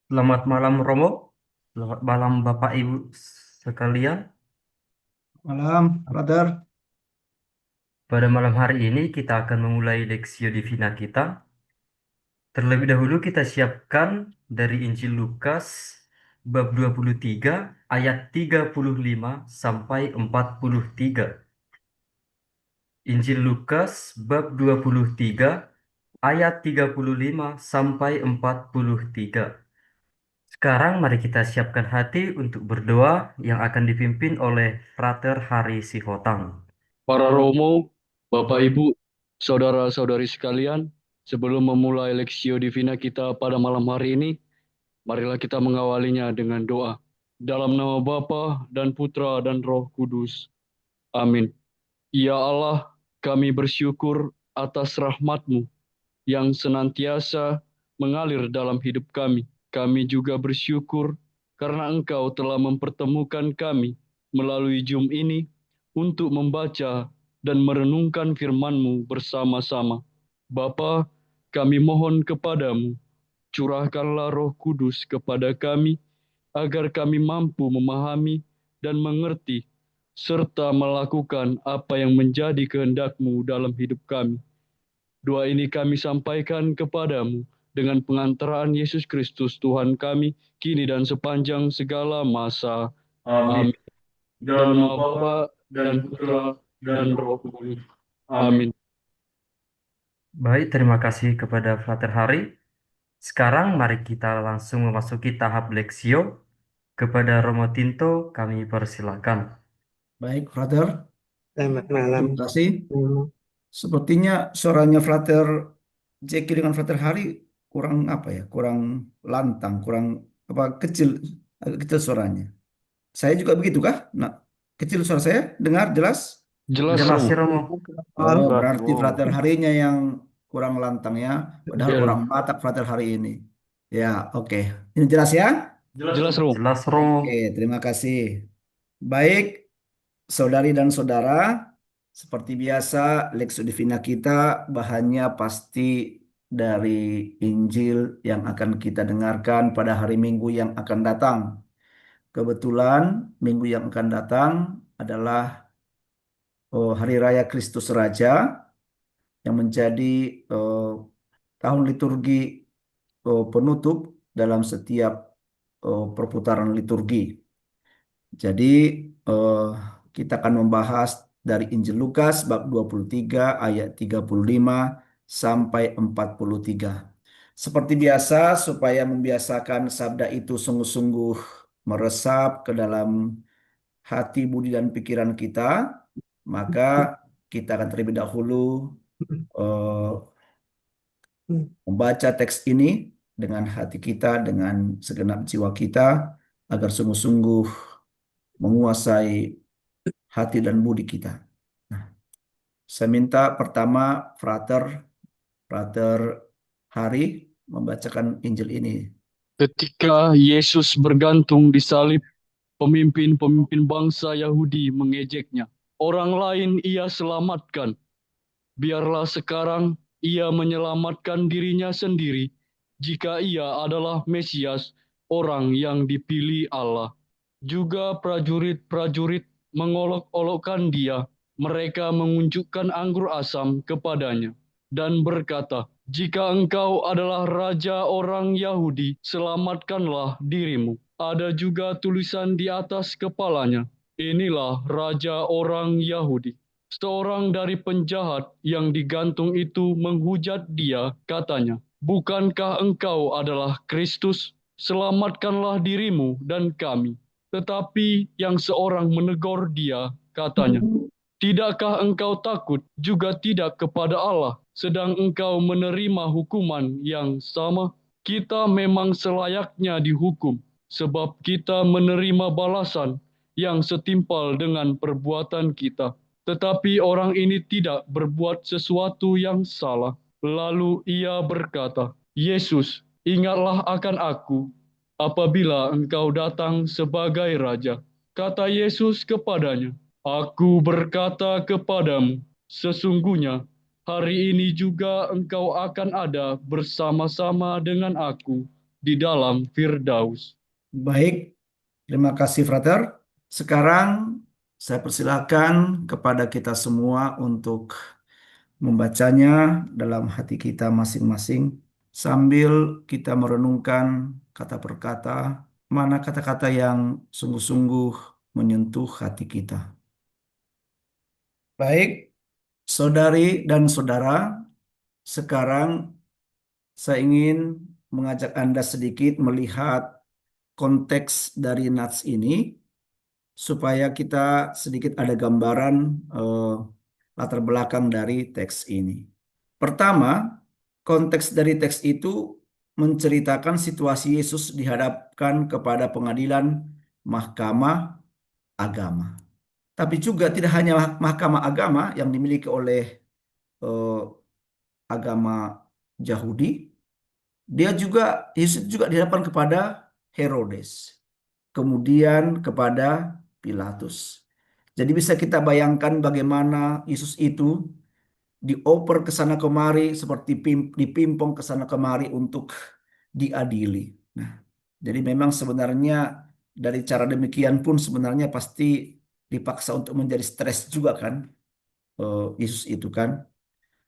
Selamat malam Romo, selamat malam Bapak Ibu sekalian. Malam, brother. Pada malam hari ini kita akan memulai Lexio Divina kita. Terlebih dahulu kita siapkan dari Injil Lukas bab 23 ayat 35 sampai 43. Injil Lukas bab 23 ayat 35 sampai 43. Sekarang mari kita siapkan hati untuk berdoa yang akan dipimpin oleh Frater Hari Sihotang. Para Romo, Bapak Ibu, saudara-saudari sekalian, sebelum memulai Lexio Divina kita pada malam hari ini, marilah kita mengawalinya dengan doa. Dalam nama Bapa dan Putra dan Roh Kudus. Amin. Ya Allah, kami bersyukur atas rahmat-Mu yang senantiasa mengalir dalam hidup kami. Kami juga bersyukur karena Engkau telah mempertemukan kami melalui Zoom ini untuk membaca dan merenungkan firman-Mu bersama-sama. Bapa, kami mohon kepadamu, curahkanlah Roh Kudus kepada kami, agar kami mampu memahami dan mengerti, serta melakukan apa yang menjadi kehendak-Mu dalam hidup kami. Doa ini kami sampaikan kepadamu dengan pengantaraan Yesus Kristus Tuhan kami, kini dan sepanjang segala masa. Amin. Amin. Dalam nama Bapa dan Putra dan Roh Kudus. Amin. Baik, terima kasih kepada Frater Hari. Sekarang mari kita langsung memasuki tahap Lexio. Kepada Romo Tinto kami persilakan. Baik, brother. Selamat malam. Terima kasih. Sepertinya suaranya Frater Jeki dengan Frater Hari kurang apa ya? Kurang lantang, kurang apa kecil, agak kecil suaranya. Saya juga begitu kah? Nah, kecil suara saya dengar jelas? Jelas, Jelas Romo. ya Romo. Oh, Jelas, berarti Romo. Frater Harinya yang kurang lantang ya. Padahal Ya, orang Batak Frater Hari ini. Ya, oke. Ini jelas ya? jelas, Romo. Jelas Romo. Oke, terima kasih. Baik, saudari dan saudara, seperti biasa, Lexio Divina kita bahannya pasti dari Injil yang akan kita dengarkan pada hari Minggu yang akan datang. Kebetulan Minggu yang akan datang adalah Hari Raya Kristus Raja yang menjadi eh, tahun liturgi penutup dalam setiap perputaran liturgi. Jadi eh, kita akan membahas dari Injil Lukas bab 23 ayat 35 sampai 43. Seperti biasa supaya membiasakan sabda itu sungguh-sungguh meresap ke dalam hati, budi dan pikiran kita, maka kita akan terlebih dahulu eh, membaca teks ini dengan hati kita, dengan segenap jiwa kita, agar sungguh-sungguh menguasai hati dan budi kita. Nah, saya minta pertama Frater Hari membacakan Injil ini. Ketika Yesus bergantung di salib, pemimpin-pemimpin bangsa Yahudi mengejeknya. Orang lain ia selamatkan. Biarlah sekarang ia menyelamatkan dirinya sendiri jika ia adalah Mesias, orang yang dipilih Allah. Juga prajurit-prajurit mengolok-olokkan dia. Mereka mengunjukkan anggur asam kepadanya dan berkata, "Jika engkau adalah raja orang Yahudi, selamatkanlah dirimu." Ada juga tulisan di atas kepalanya, "Inilah raja orang Yahudi." Seorang dari penjahat yang digantung itu menghujat dia, katanya, "Bukankah engkau adalah Kristus? Selamatkanlah dirimu dan kami." Tetapi yang seorang menegur dia, katanya, "Tidakkah engkau takut juga tidak kepada Allah, sedang engkau menerima hukuman yang sama? Kita memang selayaknya dihukum, sebab kita menerima balasan yang setimpal dengan perbuatan kita. Tetapi orang ini tidak berbuat sesuatu yang salah." Lalu ia berkata, "Yesus, ingatlah akan aku apabila engkau datang sebagai raja." Kata Yesus kepadanya, "Aku berkata kepadamu, sesungguhnya hari ini juga engkau akan ada bersama-sama dengan aku di dalam Firdaus. Baik, terima kasih, Frater. Sekarang saya persilahkan kepada kita semua untuk membacanya dalam hati kita masing-masing sambil kita merenungkan kata per kata, mana kata-kata yang sungguh-sungguh menyentuh hati kita. Baik, saudari dan saudara, sekarang saya ingin mengajak Anda sedikit melihat konteks dari nats ini supaya kita sedikit ada gambaran latar belakang dari teks ini. Pertama, konteks dari teks itu menceritakan situasi Yesus dihadapkan kepada pengadilan mahkamah agama. Tapi juga tidak hanya mahkamah agama yang dimiliki oleh eh, agama Yahudi, Yesus juga dihadapkan kepada Herodes, kemudian kepada Pilatus. Jadi bisa kita bayangkan bagaimana Yesus itu dioper ke sana kemari seperti dipimpong ke sana kemari untuk diadili. Nah, jadi memang sebenarnya dari cara demikian pun sebenarnya pasti dipaksa untuk menjadi stres juga kan, Yesus itu kan,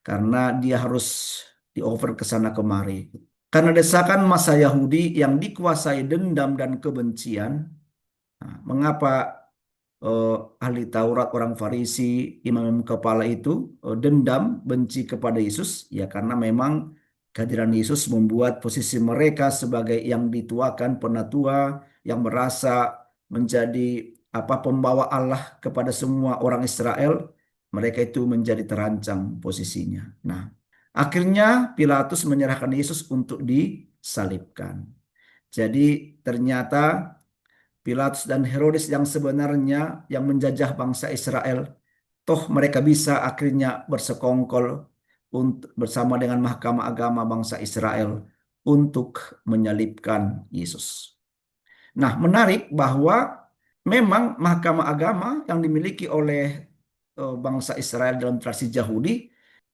karena dia harus dioper ke sana kemari. Karena desakan masa Yahudi yang dikuasai dendam dan kebencian, nah, mengapa eh, ahli Taurat, orang Farisi, imam kepala itu dendam, benci kepada Yesus? Ya karena memang kehadiran Yesus membuat posisi mereka sebagai yang dituakan, penatua, yang merasa menjadi pembawa Allah kepada semua orang Israel, mereka itu menjadi terancam posisinya. Nah, akhirnya Pilatus menyerahkan Yesus untuk disalibkan. Jadi ternyata Pilatus dan Herodes yang sebenarnya yang menjajah bangsa Israel, toh mereka bisa akhirnya bersekongkol bersama dengan Mahkamah Agama bangsa Israel untuk menyalibkan Yesus. Nah, menarik bahwa memang Mahkamah Agama yang dimiliki oleh bangsa Israel dalam tradisi Yahudi,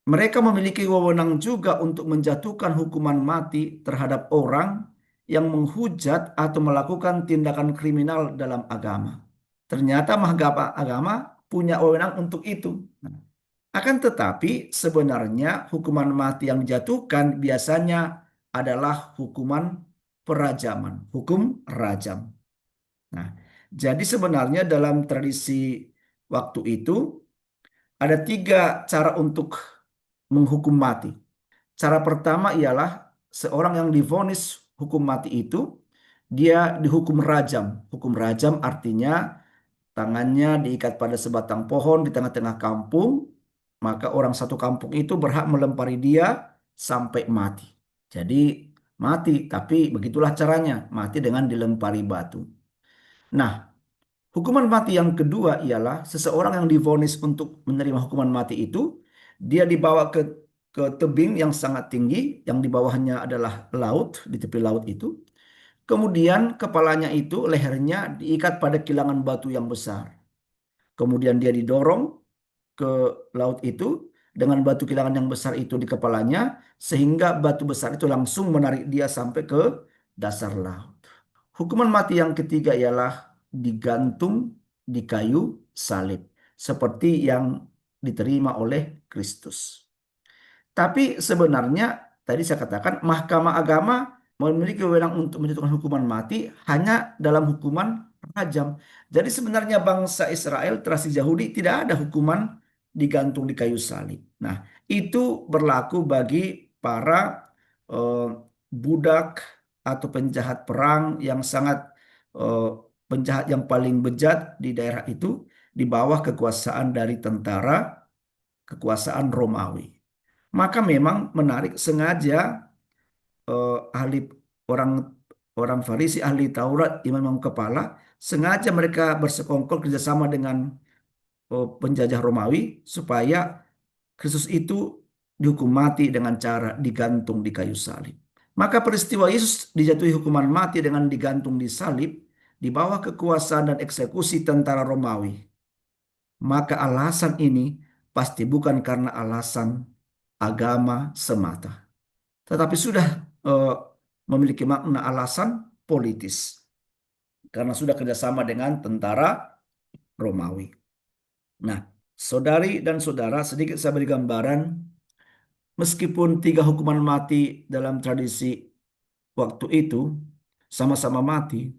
mereka memiliki wewenang juga untuk menjatuhkan hukuman mati terhadap orang yang menghujat atau melakukan tindakan kriminal dalam agama. Ternyata Mahkamah Agama punya wewenang untuk itu. Nah, akan tetapi sebenarnya hukuman mati yang dijatuhkan biasanya adalah hukuman perajaman, hukum rajam. Nah, jadi sebenarnya dalam tradisi waktu itu ada tiga cara untuk menghukum mati. Cara pertama ialah seorang yang divonis hukum mati itu dia dihukum rajam. Hukum rajam artinya tangannya diikat pada sebatang pohon di tengah-tengah kampung, maka orang satu kampung itu berhak melempari dia sampai mati. Jadi mati, tapi begitulah caranya, mati dengan dilempari batu. Nah, hukuman mati yang kedua ialah seseorang yang divonis untuk menerima hukuman mati itu, dia dibawa ke tebing yang sangat tinggi, yang di bawahnya adalah laut, di tepi laut itu. Kemudian kepalanya itu, lehernya diikat pada kilangan batu yang besar. Kemudian dia didorong ke laut itu dengan batu kilangan yang besar itu di kepalanya, sehingga batu besar itu langsung menarik dia sampai ke dasar laut. Hukuman mati yang ketiga ialah digantung di kayu salib, seperti yang diterima oleh Kristus. Tapi sebenarnya tadi saya katakan Mahkamah Agama memiliki wewenang untuk menjatuhkan hukuman mati hanya dalam hukuman rajam. Jadi sebenarnya bangsa Israel, tradisi Yahudi tidak ada hukuman digantung di kayu salib. Nah, itu berlaku bagi para eh, budak atau penjahat perang yang sangat eh, penjahat yang paling bejat di daerah itu di bawah kekuasaan dari tentara kekuasaan Romawi. Maka memang menarik sengaja ahli orang orang Farisi, ahli Taurat, imam kepala, sengaja mereka bersekongkol kerjasama dengan penjajah Romawi supaya Kristus itu dihukum mati dengan cara digantung di kayu salib. Maka peristiwa Yesus dijatuhi hukuman mati dengan digantung di salib di bawah kekuasaan dan eksekusi tentara Romawi. Maka alasan ini pasti bukan karena alasan agama semata, tetapi sudah memiliki makna alasan politis karena sudah kerjasama dengan tentara Romawi. Nah, saudari dan saudara, sedikit saya beri gambaran, meskipun 3 hukuman mati dalam tradisi waktu itu sama-sama mati,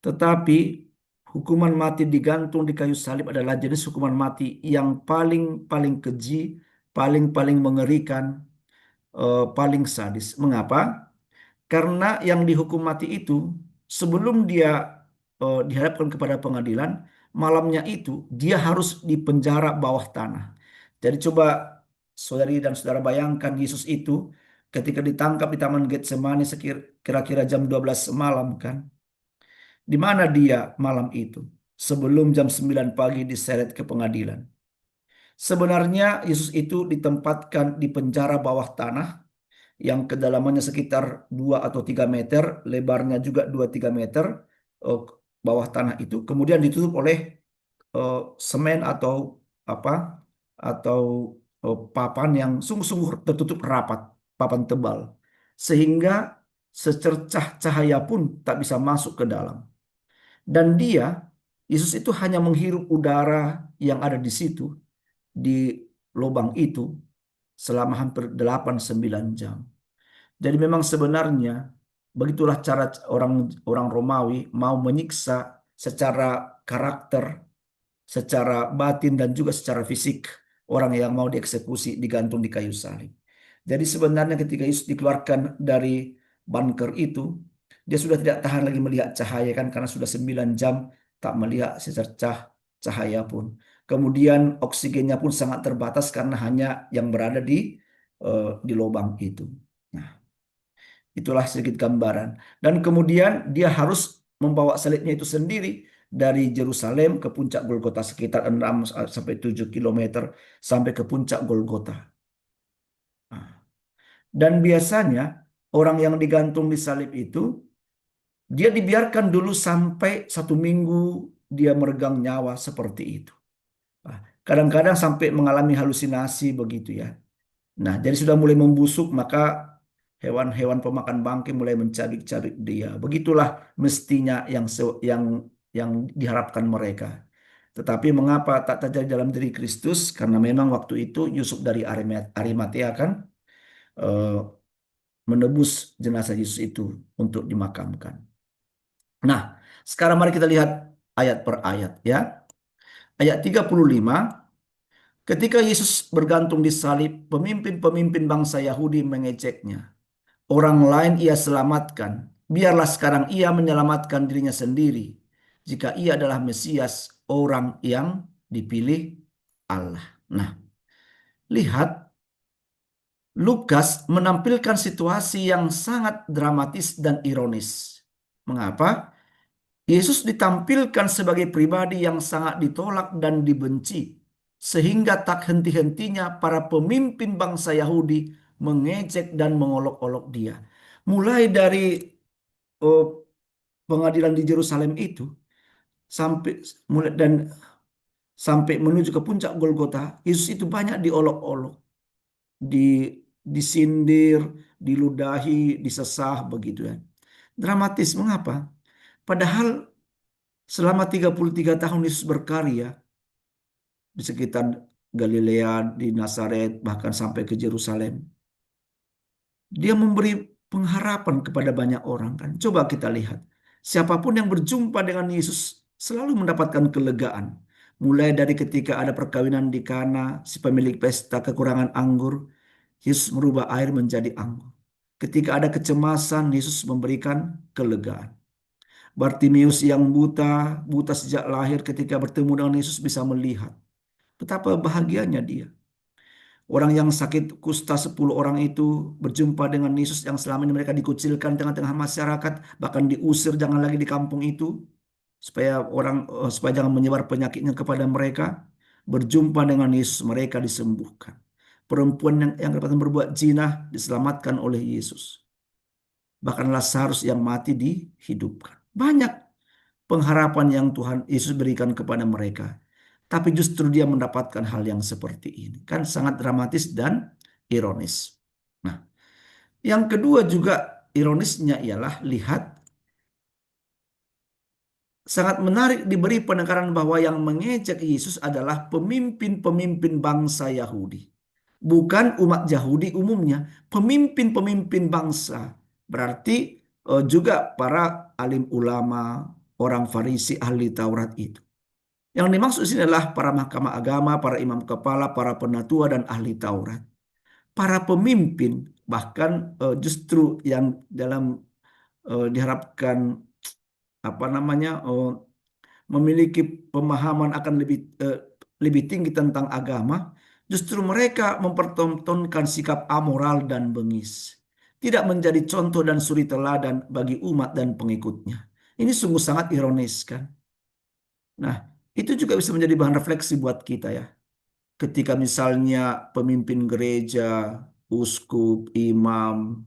tetapi hukuman mati digantung di kayu salib adalah jenis hukuman mati yang paling keji, paling mengerikan, paling sadis. Mengapa? Karena yang dihukum mati itu sebelum dia dihadapkan kepada pengadilan, malamnya itu dia harus di penjara bawah tanah. Jadi coba saudari dan saudara bayangkan Yesus itu ketika ditangkap di Taman Getsemani kira-kira jam 12 malam kan. Di mana dia malam itu? Sebelum jam 9 pagi diseret ke pengadilan. Sebenarnya Yesus itu ditempatkan di penjara bawah tanah yang kedalamannya sekitar 2 atau 3 meter, lebarnya juga 2-3 meter eh, bawah tanah itu. Kemudian ditutup oleh semen atau apa atau papan yang sungguh-sungguh tertutup rapat, papan tebal. Sehingga secercah cahaya pun tak bisa masuk ke dalam. Dan Yesus itu hanya menghirup udara yang ada di situ, di lubang itu, selama hampir 8-9 jam. Jadi memang sebenarnya begitulah cara orang orang Romawi mau menyiksa secara karakter, secara batin dan juga secara fisik orang yang mau dieksekusi digantung di kayu salib. Jadi sebenarnya ketika Yesus dikeluarkan dari bunker itu, dia sudah tidak tahan lagi melihat cahaya kan karena sudah 9 jam tak melihat secercah cahaya pun. Kemudian oksigennya pun sangat terbatas karena hanya yang berada di lubang itu. Nah, itulah sedikit gambaran. Dan kemudian dia harus membawa salibnya itu sendiri dari Yerusalem ke puncak Golgota sekitar 6-7 kilometer sampai ke puncak Golgota. Nah, dan biasanya orang yang digantung di salib itu dia dibiarkan dulu sampai 1 minggu dia meregang nyawa seperti itu. Nah, kadang-kadang sampai mengalami halusinasi begitu ya. Nah, jadi sudah mulai membusuk, maka hewan-hewan pemakan bangkai mulai mencabik-cabik dia. Begitulah mestinya yang diharapkan mereka. Tetapi mengapa tak terjadi dalam diri Kristus? Karena memang waktu itu Yusuf dari Arimatea kan eh, menebus jenazah Yesus itu untuk dimakamkan. Nah, sekarang mari kita lihat ayat per ayat ya. Ayat 35. Ketika Yesus bergantung di salib, pemimpin-pemimpin bangsa Yahudi mengejeknya. Orang lain ia selamatkan. Biarlah sekarang ia menyelamatkan dirinya sendiri. Jika ia adalah Mesias, orang yang dipilih Allah. Nah, lihat Lukas menampilkan situasi yang sangat dramatis dan ironis. Mengapa? Yesus ditampilkan sebagai pribadi yang sangat ditolak dan dibenci, sehingga tak henti-hentinya para pemimpin bangsa Yahudi mengejek dan mengolok-olok dia. Mulai dari oh, pengadilan di Yerusalem itu sampai sampai menuju ke puncak Golgota, Yesus itu banyak diolok-olok, di disindir, diludahi, disesah begitu ya. Dramatis, mengapa? Padahal selama 33 tahun Yesus berkarya di sekitar Galilea, di Nazaret, bahkan sampai ke Yerusalem. Dia memberi pengharapan kepada banyak orang kan. Coba kita lihat. Siapapun yang berjumpa dengan Yesus selalu mendapatkan kelegaan. Mulai dari ketika ada perkawinan di Kana, si pemilik pesta kekurangan anggur, Yesus merubah air menjadi anggur. Ketika ada kecemasan, Yesus memberikan kelegaan. Bartimius yang buta sejak lahir ketika bertemu dengan Yesus bisa melihat. Betapa bahagianya dia. Orang yang sakit kusta 10 orang itu berjumpa dengan Yesus yang selama ini mereka dikucilkan di tengah-tengah masyarakat, bahkan diusir jangan lagi di kampung itu supaya jangan menyebar penyakitnya kepada mereka. Berjumpa dengan Yesus mereka disembuhkan. Perempuan yang kedapatan berbuat zina diselamatkan oleh Yesus. Bahkan Lazarus yang mati dihidupkan. Banyak pengharapan yang Tuhan Yesus berikan kepada mereka. Tapi justru dia mendapatkan hal yang seperti ini. Kan sangat dramatis dan ironis. Nah, yang kedua juga ironisnya ialah, lihat, sangat menarik diberi penekanan bahwa yang mengejek Yesus adalah pemimpin-pemimpin bangsa Yahudi. Bukan umat Yahudi umumnya, pemimpin-pemimpin bangsa. Berarti juga para alim ulama, orang Farisi, ahli Taurat itu. Yang dimaksud di sini adalah para mahkamah agama, para imam kepala, para penatua dan ahli Taurat. Para pemimpin, bahkan justru yang dalam diharapkan apa namanya memiliki pemahaman akan lebih tinggi tentang agama, justru mereka mempertontonkan sikap amoral dan bengis, tidak menjadi contoh dan suri teladan bagi umat dan pengikutnya. Ini sungguh sangat ironis kan. Nah, itu juga bisa menjadi bahan refleksi buat kita ya. Ketika misalnya pemimpin gereja, uskup, imam,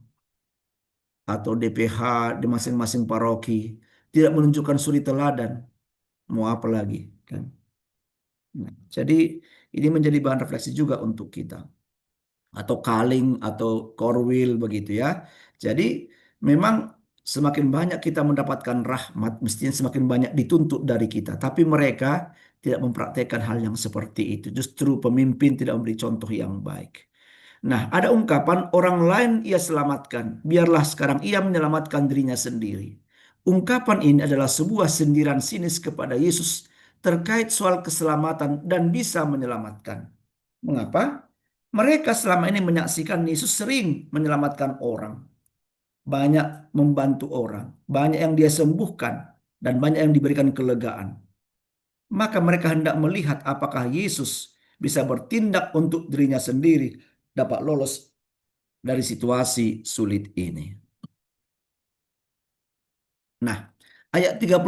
atau DPH di masing-masing paroki tidak menunjukkan suri teladan, mau apa lagi kan? Nah, jadi ini menjadi bahan refleksi juga untuk kita. Atau kaling atau korwil begitu ya. Jadi memang semakin banyak kita mendapatkan rahmat, mestinya semakin banyak dituntut dari kita. Tapi mereka tidak mempraktekkan hal yang seperti itu. Justru pemimpin tidak memberi contoh yang baik. Nah, ada ungkapan orang lain ia selamatkan, biarlah sekarang ia menyelamatkan dirinya sendiri. Ungkapan ini adalah sebuah sindiran sinis kepada Yesus terkait soal keselamatan dan bisa menyelamatkan. Mengapa? Mereka selama ini menyaksikan Yesus sering menyelamatkan orang, banyak membantu orang, banyak yang dia sembuhkan, dan banyak yang diberikan kelegaan. Maka mereka hendak melihat apakah Yesus bisa bertindak untuk dirinya sendiri, dapat lolos dari situasi sulit ini. Nah, ayat 36.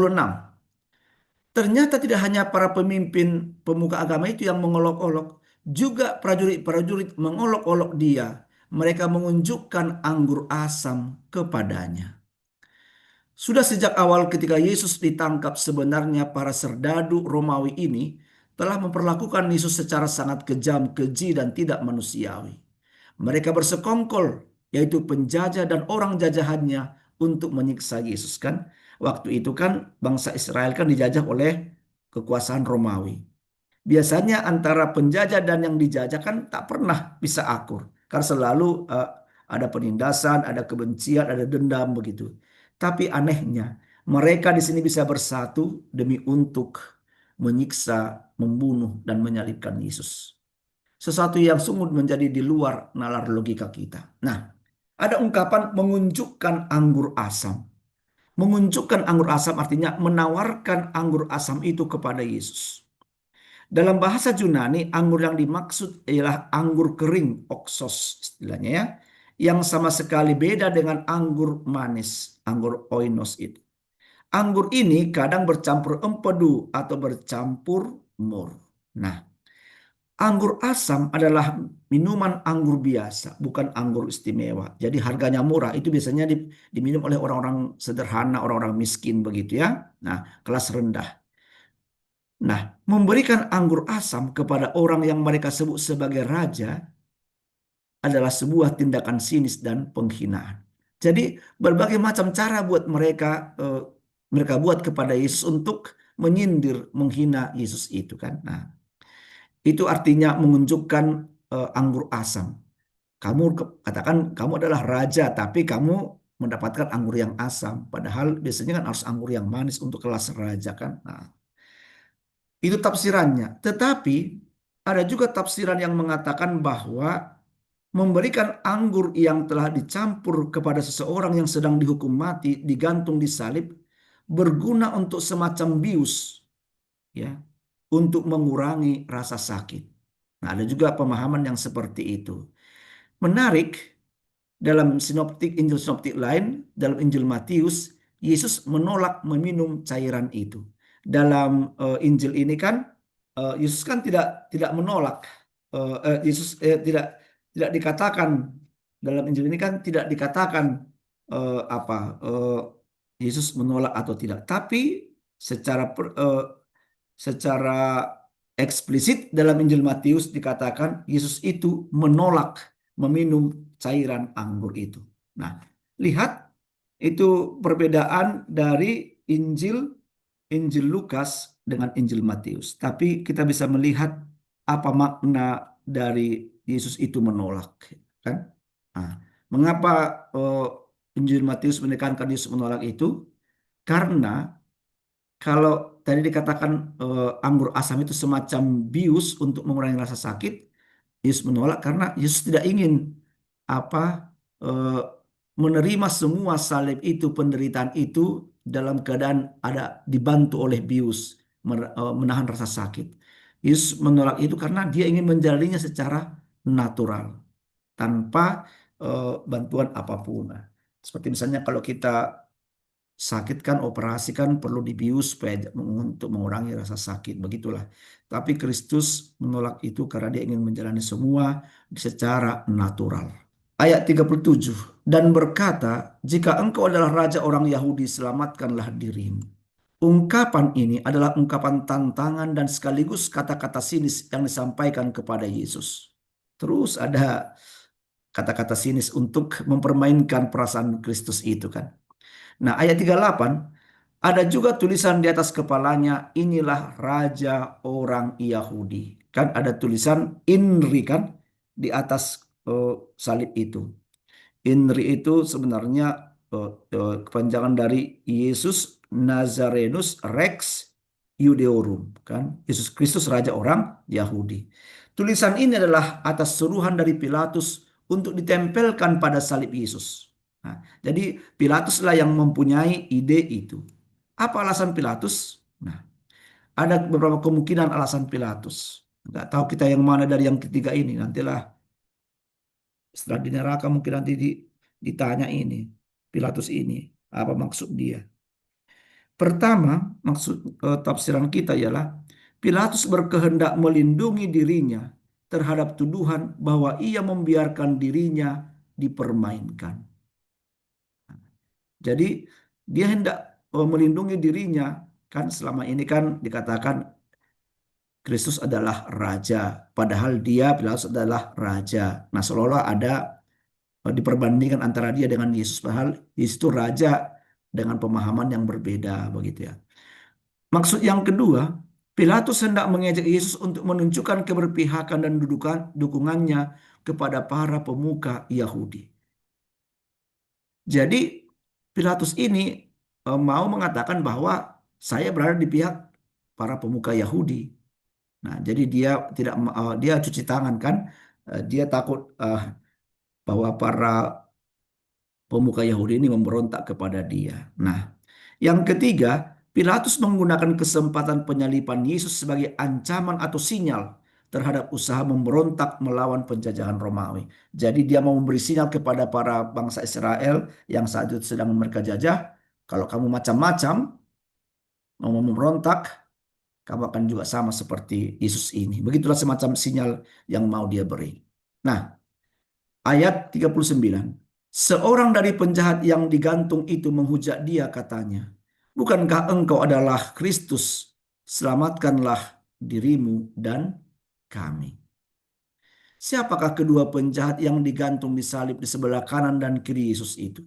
Ternyata tidak hanya para pemimpin pemuka agama itu yang mengolok-olok, juga prajurit-prajurit mengolok-olok dia. Mereka mengunjukkan anggur asam kepadanya. Sudah sejak awal ketika Yesus ditangkap, sebenarnya para serdadu Romawi ini telah memperlakukan Yesus secara sangat kejam, keji, dan tidak manusiawi. Mereka bersekongkol, yaitu penjajah dan orang jajahannya, untuk menyiksa Yesus kan. Waktu itu kan bangsa Israel kan dijajah oleh kekuasaan Romawi. Biasanya antara penjajah dan yang dijajah kan tak pernah bisa akur. Karena selalu ada penindasan, ada kebencian, ada dendam begitu. Tapi anehnya mereka di sini bisa bersatu demi untuk menyiksa, membunuh, dan menyalibkan Yesus. Sesuatu yang sungguh menjadi di luar nalar logika kita. Nah, ada ungkapan mengunjukkan anggur asam. Mengunjukkan anggur asam artinya menawarkan anggur asam itu kepada Yesus. Dalam bahasa Yunani, anggur yang dimaksud ialah anggur kering, oxos istilahnya ya, yang sama sekali beda dengan anggur manis, anggur oinos itu. Anggur ini kadang bercampur empedu atau bercampur mur. Nah, anggur asam adalah minuman anggur biasa, bukan anggur istimewa. Jadi harganya murah, itu biasanya diminum oleh orang-orang sederhana, orang-orang miskin begitu ya. Nah, kelas rendah. Nah, memberikan anggur asam kepada orang yang mereka sebut sebagai raja adalah sebuah tindakan sinis dan penghinaan. Jadi berbagai macam cara buat mereka buat kepada Yesus untuk menyindir, menghina Yesus itu kan. Nah, itu artinya menunjukkan anggur asam. Kamu katakan kamu adalah raja, tapi kamu mendapatkan anggur yang asam. Padahal biasanya kan harus anggur yang manis untuk kelas raja kan. Nah, itu tafsirannya. Tetapi ada juga tafsiran yang mengatakan bahwa memberikan anggur yang telah dicampur kepada seseorang yang sedang dihukum mati, digantung di salib, berguna untuk semacam bius, ya, untuk mengurangi rasa sakit. Nah, ada juga pemahaman yang seperti itu. Menarik, dalam Injil sinoptik lain, dalam Injil Matius, Yesus menolak meminum cairan itu. Dalam Injil ini kan Yesus kan tidak menolak. Yesus tidak dikatakan dalam Injil ini kan tidak dikatakan apa Yesus menolak atau tidak. Tapi secara eksplisit dalam Injil Matius dikatakan Yesus itu menolak meminum cairan anggur itu. Nah, lihat Itu perbedaan dari Injil Injil Lukas dengan Injil Matius. Tapi kita bisa melihat apa makna dari Yesus itu menolak, kan? Nah, mengapa eh, Injil Matius menekankan Yesus menolak itu? Karena kalau tadi dikatakan anggur asam itu semacam bius untuk mengurangi rasa sakit, Yesus menolak karena Yesus tidak ingin apa eh, menerima semua salib itu, penderitaan itu dalam keadaan ada dibantu oleh bius menahan rasa sakit. Yesus menolak itu karena dia ingin menjalaninya secara natural tanpa bantuan apapun. Nah, seperti misalnya kalau kita sakit kan operasi kan perlu dibius supaya untuk mengurangi rasa sakit begitulah. Tapi Kristus menolak itu karena dia ingin menjalani semua secara natural. Ayat 37 dan berkata, jika engkau adalah raja orang Yahudi, selamatkanlah dirimu. Ungkapan ini adalah ungkapan tantangan dan sekaligus kata-kata sinis yang disampaikan kepada Yesus. Terus ada kata-kata sinis untuk mempermainkan perasaan Kristus itu kan. Nah, ayat 38 ada juga tulisan di atas kepalanya, inilah raja orang Yahudi. Kan ada tulisan INRI kan di atas salib itu. INRI itu sebenarnya kepanjangan dari Yesus Nazarenus Rex Judeorum kan. Yesus Kristus raja orang Yahudi. Tulisan ini adalah atas suruhan dari Pilatus untuk ditempelkan pada salib Yesus. Nah, jadi Pilatuslah yang mempunyai ide itu. Apa alasan Pilatus? Nah, ada beberapa kemungkinan alasan Pilatus. Nggak tahu kita yang mana dari yang ketiga ini. Nantilah setelah di neraka mungkin nanti ditanya ini. Pilatus ini. Apa maksud dia? Pertama, maksud tafsiran kita ialah Pilatus berkehendak melindungi dirinya terhadap tuduhan bahwa ia membiarkan dirinya dipermainkan. Jadi dia hendak melindungi dirinya kan selama ini kan dikatakan Kristus adalah raja, padahal dia Pilatus adalah raja. Nah, seolah-olah ada diperbandingkan antara dia dengan Yesus, padahal Yesus itu raja dengan pemahaman yang berbeda begitu ya. Maksud yang kedua, Pilatus hendak mengejek Yesus untuk menunjukkan keberpihakan dan dukungannya kepada para pemuka Yahudi. Jadi Pilatus ini mau mengatakan bahwa saya berada di pihak para pemuka Yahudi. Nah, jadi dia tidak dia cuci tangan kan? Dia takut bahwa para pemuka Yahudi ini memberontak kepada dia. Nah, yang ketiga, Pilatus menggunakan kesempatan penyaliban Yesus sebagai ancaman atau sinyal terhadap usaha memberontak melawan penjajahan Romawi. Jadi dia mau memberi sinyal kepada para bangsa Israel yang saat itu sedang mereka jajah, kalau kamu macam-macam mau memberontak, kamu akan juga sama seperti Yesus ini. Begitulah semacam sinyal yang mau dia beri. Nah, ayat 39. Seorang dari penjahat yang digantung itu menghujat dia katanya, bukankah engkau adalah Kristus? Selamatkanlah dirimu dan kami. Siapakah kedua penjahat yang digantung di salib di sebelah kanan dan kiri Yesus itu?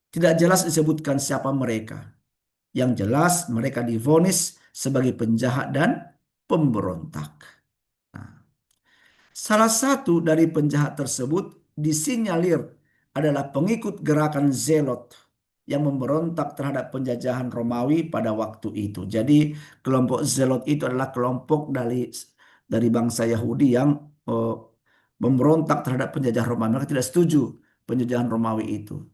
Tidak jelas disebutkan siapa mereka. Yang jelas mereka divonis sebagai penjahat dan pemberontak. Nah, salah satu dari penjahat tersebut disinyalir adalah pengikut gerakan Zelot yang memberontak terhadap penjajahan Romawi pada waktu itu. Jadi kelompok Zelot itu adalah kelompok dari bangsa Yahudi yang eh, memberontak terhadap penjajahan Romawi. Mereka tidak setuju penjajahan Romawi itu.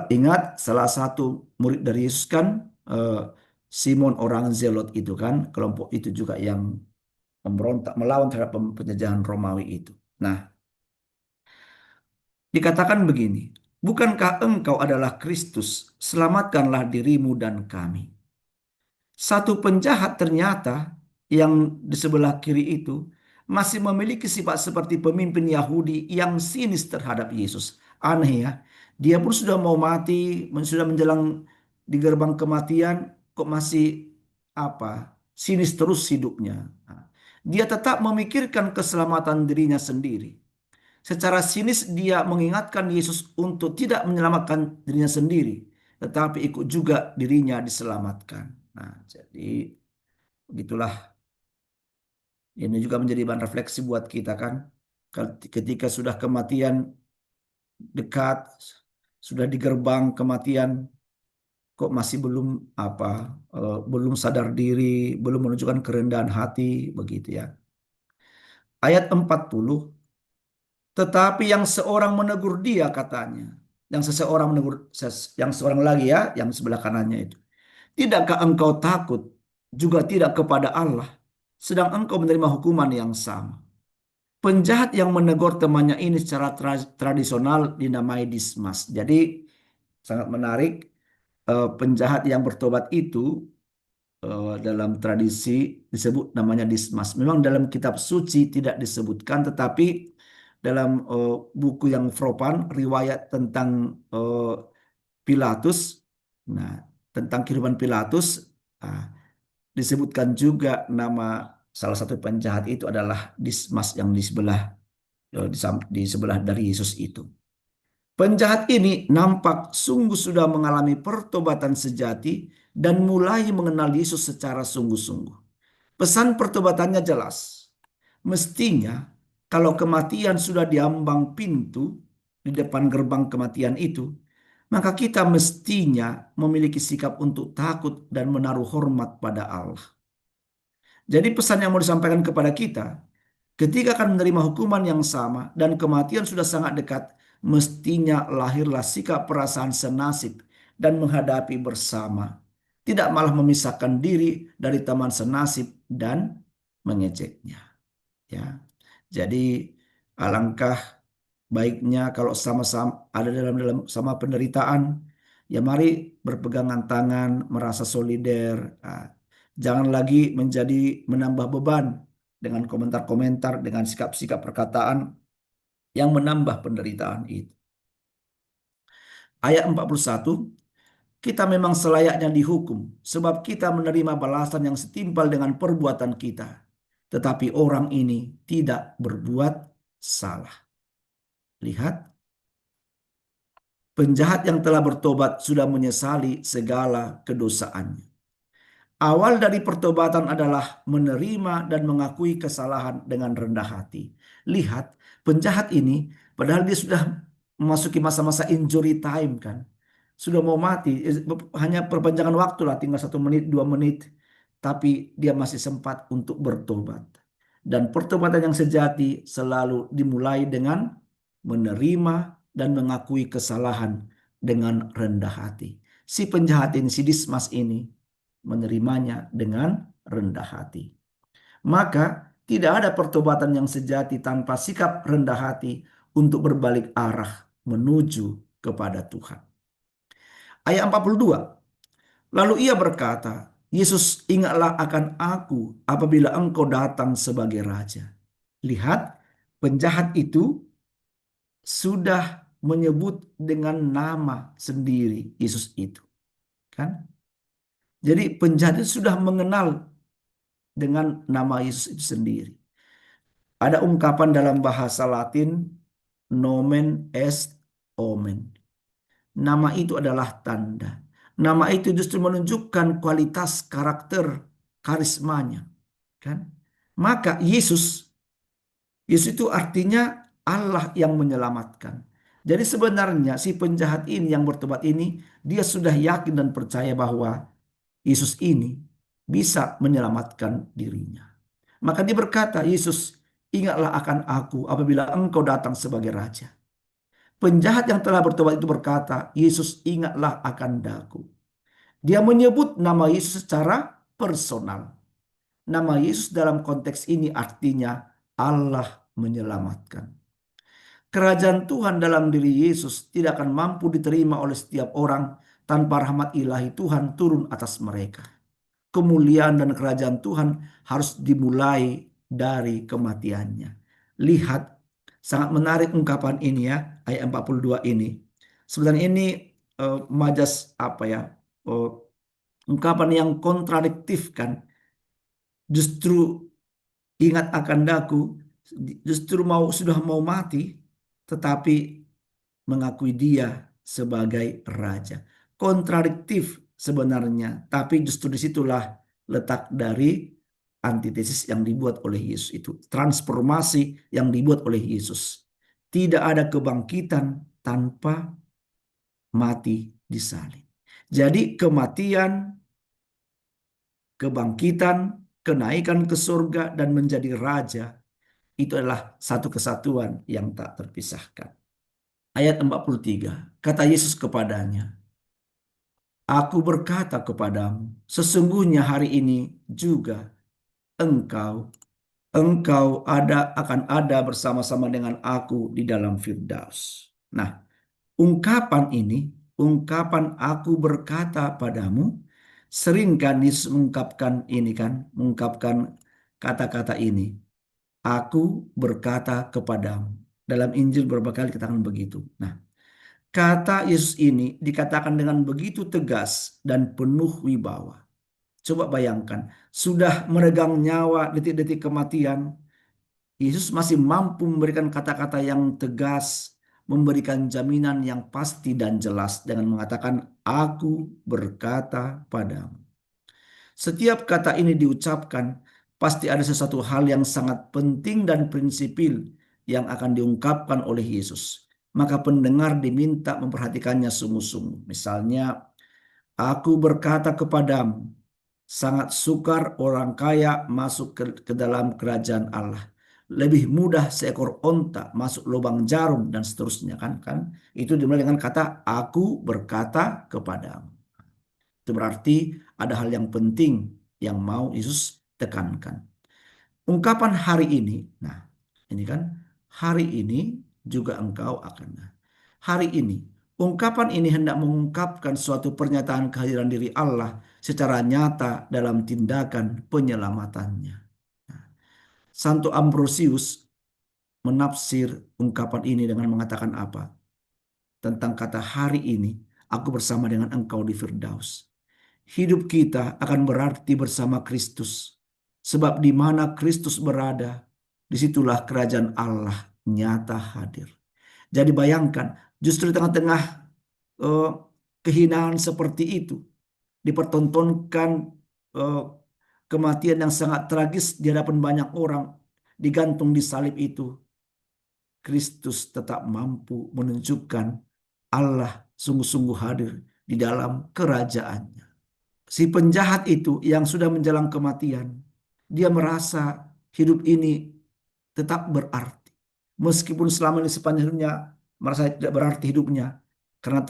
Ingat salah satu murid dari Yesus kan eh, Simon orang Zelot itu kan kelompok itu juga yang memberontak melawan terhadap penjajahan Romawi itu. Nah, dikatakan begini, bukankah engkau adalah Kristus? Selamatkanlah dirimu dan kami. Satu penjahat ternyata yang di sebelah kiri itu masih memiliki sifat seperti pemimpin Yahudi yang sinis terhadap Yesus. Aneh ya, dia pun sudah mau mati, sudah menjelang di gerbang kematian, kok masih apa? Sinis terus hidupnya. Nah, dia tetap memikirkan keselamatan dirinya sendiri. Secara sinis dia mengingatkan Yesus untuk tidak menyelamatkan dirinya sendiri, tetapi ikut juga dirinya diselamatkan. Nah, jadi begitulah. Ini juga menjadi bahan refleksi buat kita kan. Ketika sudah kematian dekat, sudah di gerbang kematian, kok masih belum apa, belum sadar diri, belum menunjukkan kerendahan hati, begitu ya. Ayat 40, tetapi yang seorang menegur dia katanya. Yang seseorang menegur, yang seorang lagi ya, yang sebelah kanannya itu. Tidakkah engkau takut juga tidak kepada Allah, sedang engkau menerima hukuman yang sama? Penjahat yang menegur temannya ini secara tradisional dinamai Dismas. Jadi sangat menarik, penjahat yang bertobat itu dalam tradisi disebut namanya Dismas. Memang dalam kitab suci tidak disebutkan, tetapi dalam buku yang Fropan, riwayat tentang eh, Pilatus, nah tentang kehidupan Pilatus, ah, disebutkan juga nama salah satu penjahat itu adalah Dismas yang di sebelah di sebelah dari Yesus itu. Penjahat ini nampak sungguh sudah mengalami pertobatan sejati dan mulai mengenal Yesus secara sungguh-sungguh. Pesan pertobatannya jelas. Mestinya kalau kematian sudah diambang pintu di depan gerbang kematian itu, maka kita mestinya memiliki sikap untuk takut dan menaruh hormat pada Allah. Jadi pesan yang mau disampaikan kepada kita, ketika akan menerima hukuman yang sama dan kematian sudah sangat dekat, mestinya lahirlah sikap perasaan senasib dan menghadapi bersama. Tidak malah memisahkan diri dari teman senasib dan mengejeknya. Ya, jadi alangkah baiknya kalau sama-sama ada dalam dalam sama penderitaan, ya mari berpegangan tangan, merasa solider. Ah, jangan lagi menjadi menambah beban dengan komentar-komentar, dengan sikap-sikap perkataan yang menambah penderitaan itu. Ayat 41, kita memang selayaknya dihukum sebab kita menerima balasan yang setimpal dengan perbuatan kita. Tetapi orang ini tidak berbuat salah. Lihat, penjahat yang telah bertobat sudah menyesali segala kedosaannya. Awal dari pertobatan adalah menerima dan mengakui kesalahan dengan rendah hati. Lihat, penjahat ini padahal dia sudah memasuki masa-masa injury time kan. Sudah mau mati, hanya perpanjangan waktu lah, tinggal 1 menit, 2 menit. Tapi dia masih sempat untuk bertobat. Dan pertobatan yang sejati selalu dimulai dengan menerima dan mengakui kesalahan dengan rendah hati. Si penjahat ini, si Dismas ini, menerimanya dengan rendah hati. Maka tidak ada pertobatan yang sejati tanpa sikap rendah hati untuk berbalik arah menuju kepada Tuhan. Ayat 42. Lalu ia berkata, Yesus, ingatlah akan aku apabila engkau datang sebagai raja. Lihat, penjahat itu sudah menyebut dengan nama sendiri Yesus itu. Kan? Jadi penjahat itu sudah mengenal dengan nama Yesus itu sendiri. Ada ungkapan dalam bahasa Latin, nomen est omen. Nama itu adalah tanda. Nama itu justru menunjukkan kualitas karakter karismanya, kan? Maka Yesus itu artinya Allah yang menyelamatkan. Jadi sebenarnya si penjahat ini yang bertobat ini, dia sudah yakin dan percaya bahwa Yesus ini bisa menyelamatkan dirinya. Maka dia berkata, Yesus, ingatlah akan aku apabila engkau datang sebagai raja. Penjahat yang telah bertobat itu berkata, Yesus, ingatlah akan daku. Dia menyebut nama Yesus secara personal. Nama Yesus dalam konteks ini artinya Allah menyelamatkan. Kerajaan Tuhan dalam diri Yesus tidak akan mampu diterima oleh setiap orang tanpa rahmat ilahi Tuhan turun atas mereka. Kemuliaan dan kerajaan Tuhan harus dimulai dari kematiannya. Lihat, sangat menarik ungkapan ini ya, ayat 42 ini. Sebenarnya ini majas apa ya, eh, ungkapan yang kontradiktif kan. Justru ingat akan daku, justru sudah mau mati, tetapi mengakui dia sebagai raja. Kontradiktif sebenarnya, tapi justru disitulah letak dari antitesis yang dibuat oleh Yesus itu. Transformasi yang dibuat oleh Yesus. Tidak ada kebangkitan tanpa mati di salib. Jadi kematian, kebangkitan, kenaikan ke surga dan menjadi raja itu adalah satu kesatuan yang tak terpisahkan. Ayat 43, kata Yesus kepadanya, Aku berkata kepadamu, sesungguhnya hari ini juga engkau akan ada bersama-sama dengan aku di dalam Firdaus. Nah, ungkapan aku berkata padamu, sering kan Yesus mengungkapkan ini kan, mengungkapkan kata-kata ini. Aku berkata kepadamu. Dalam Injil beberapa kali dikatakan begitu. Nah, kata Yesus ini dikatakan dengan begitu tegas dan penuh wibawa. Coba bayangkan, sudah meregang nyawa detik-detik kematian, Yesus masih mampu memberikan kata-kata yang tegas, memberikan jaminan yang pasti dan jelas dengan mengatakan, Aku berkata padamu. Setiap kata ini diucapkan, pasti ada sesuatu hal yang sangat penting dan prinsipil yang akan diungkapkan oleh Yesus. Maka pendengar diminta memperhatikannya sungguh-sungguh. Misalnya, Aku berkata kepadamu, sangat sukar orang kaya masuk ke dalam kerajaan Allah. Lebih mudah seekor onta masuk lubang jarum dan seterusnya kan. Itu dimulai dengan kata aku berkata kepadamu. Itu berarti ada hal yang penting yang mau Yesus tekankan. Ungkapan hari ini, nah ini kan hari ini juga engkau akan. Hari ini, ungkapan ini hendak mengungkapkan suatu pernyataan kehadiran diri Allah secara nyata dalam tindakan penyelamatannya. Nah, Santo Ambrosius menafsir ungkapan ini dengan mengatakan apa? Tentang kata hari ini, aku bersama dengan engkau di Firdaus. Hidup kita akan berarti bersama Kristus. Sebab di mana Kristus berada, disitulah kerajaan Allah nyata hadir. Jadi bayangkan, justru di tengah-tengah kehinaan seperti itu, dipertontonkan kematian yang sangat tragis di hadapan banyak orang, digantung di salib itu, Kristus tetap mampu menunjukkan Allah sungguh-sungguh hadir di dalam kerajaannya. Si penjahat itu yang sudah menjelang kematian, dia merasa hidup ini tetap berarti. Meskipun selama ini sepanjang hidupnya merasa tidak berarti hidupnya, karena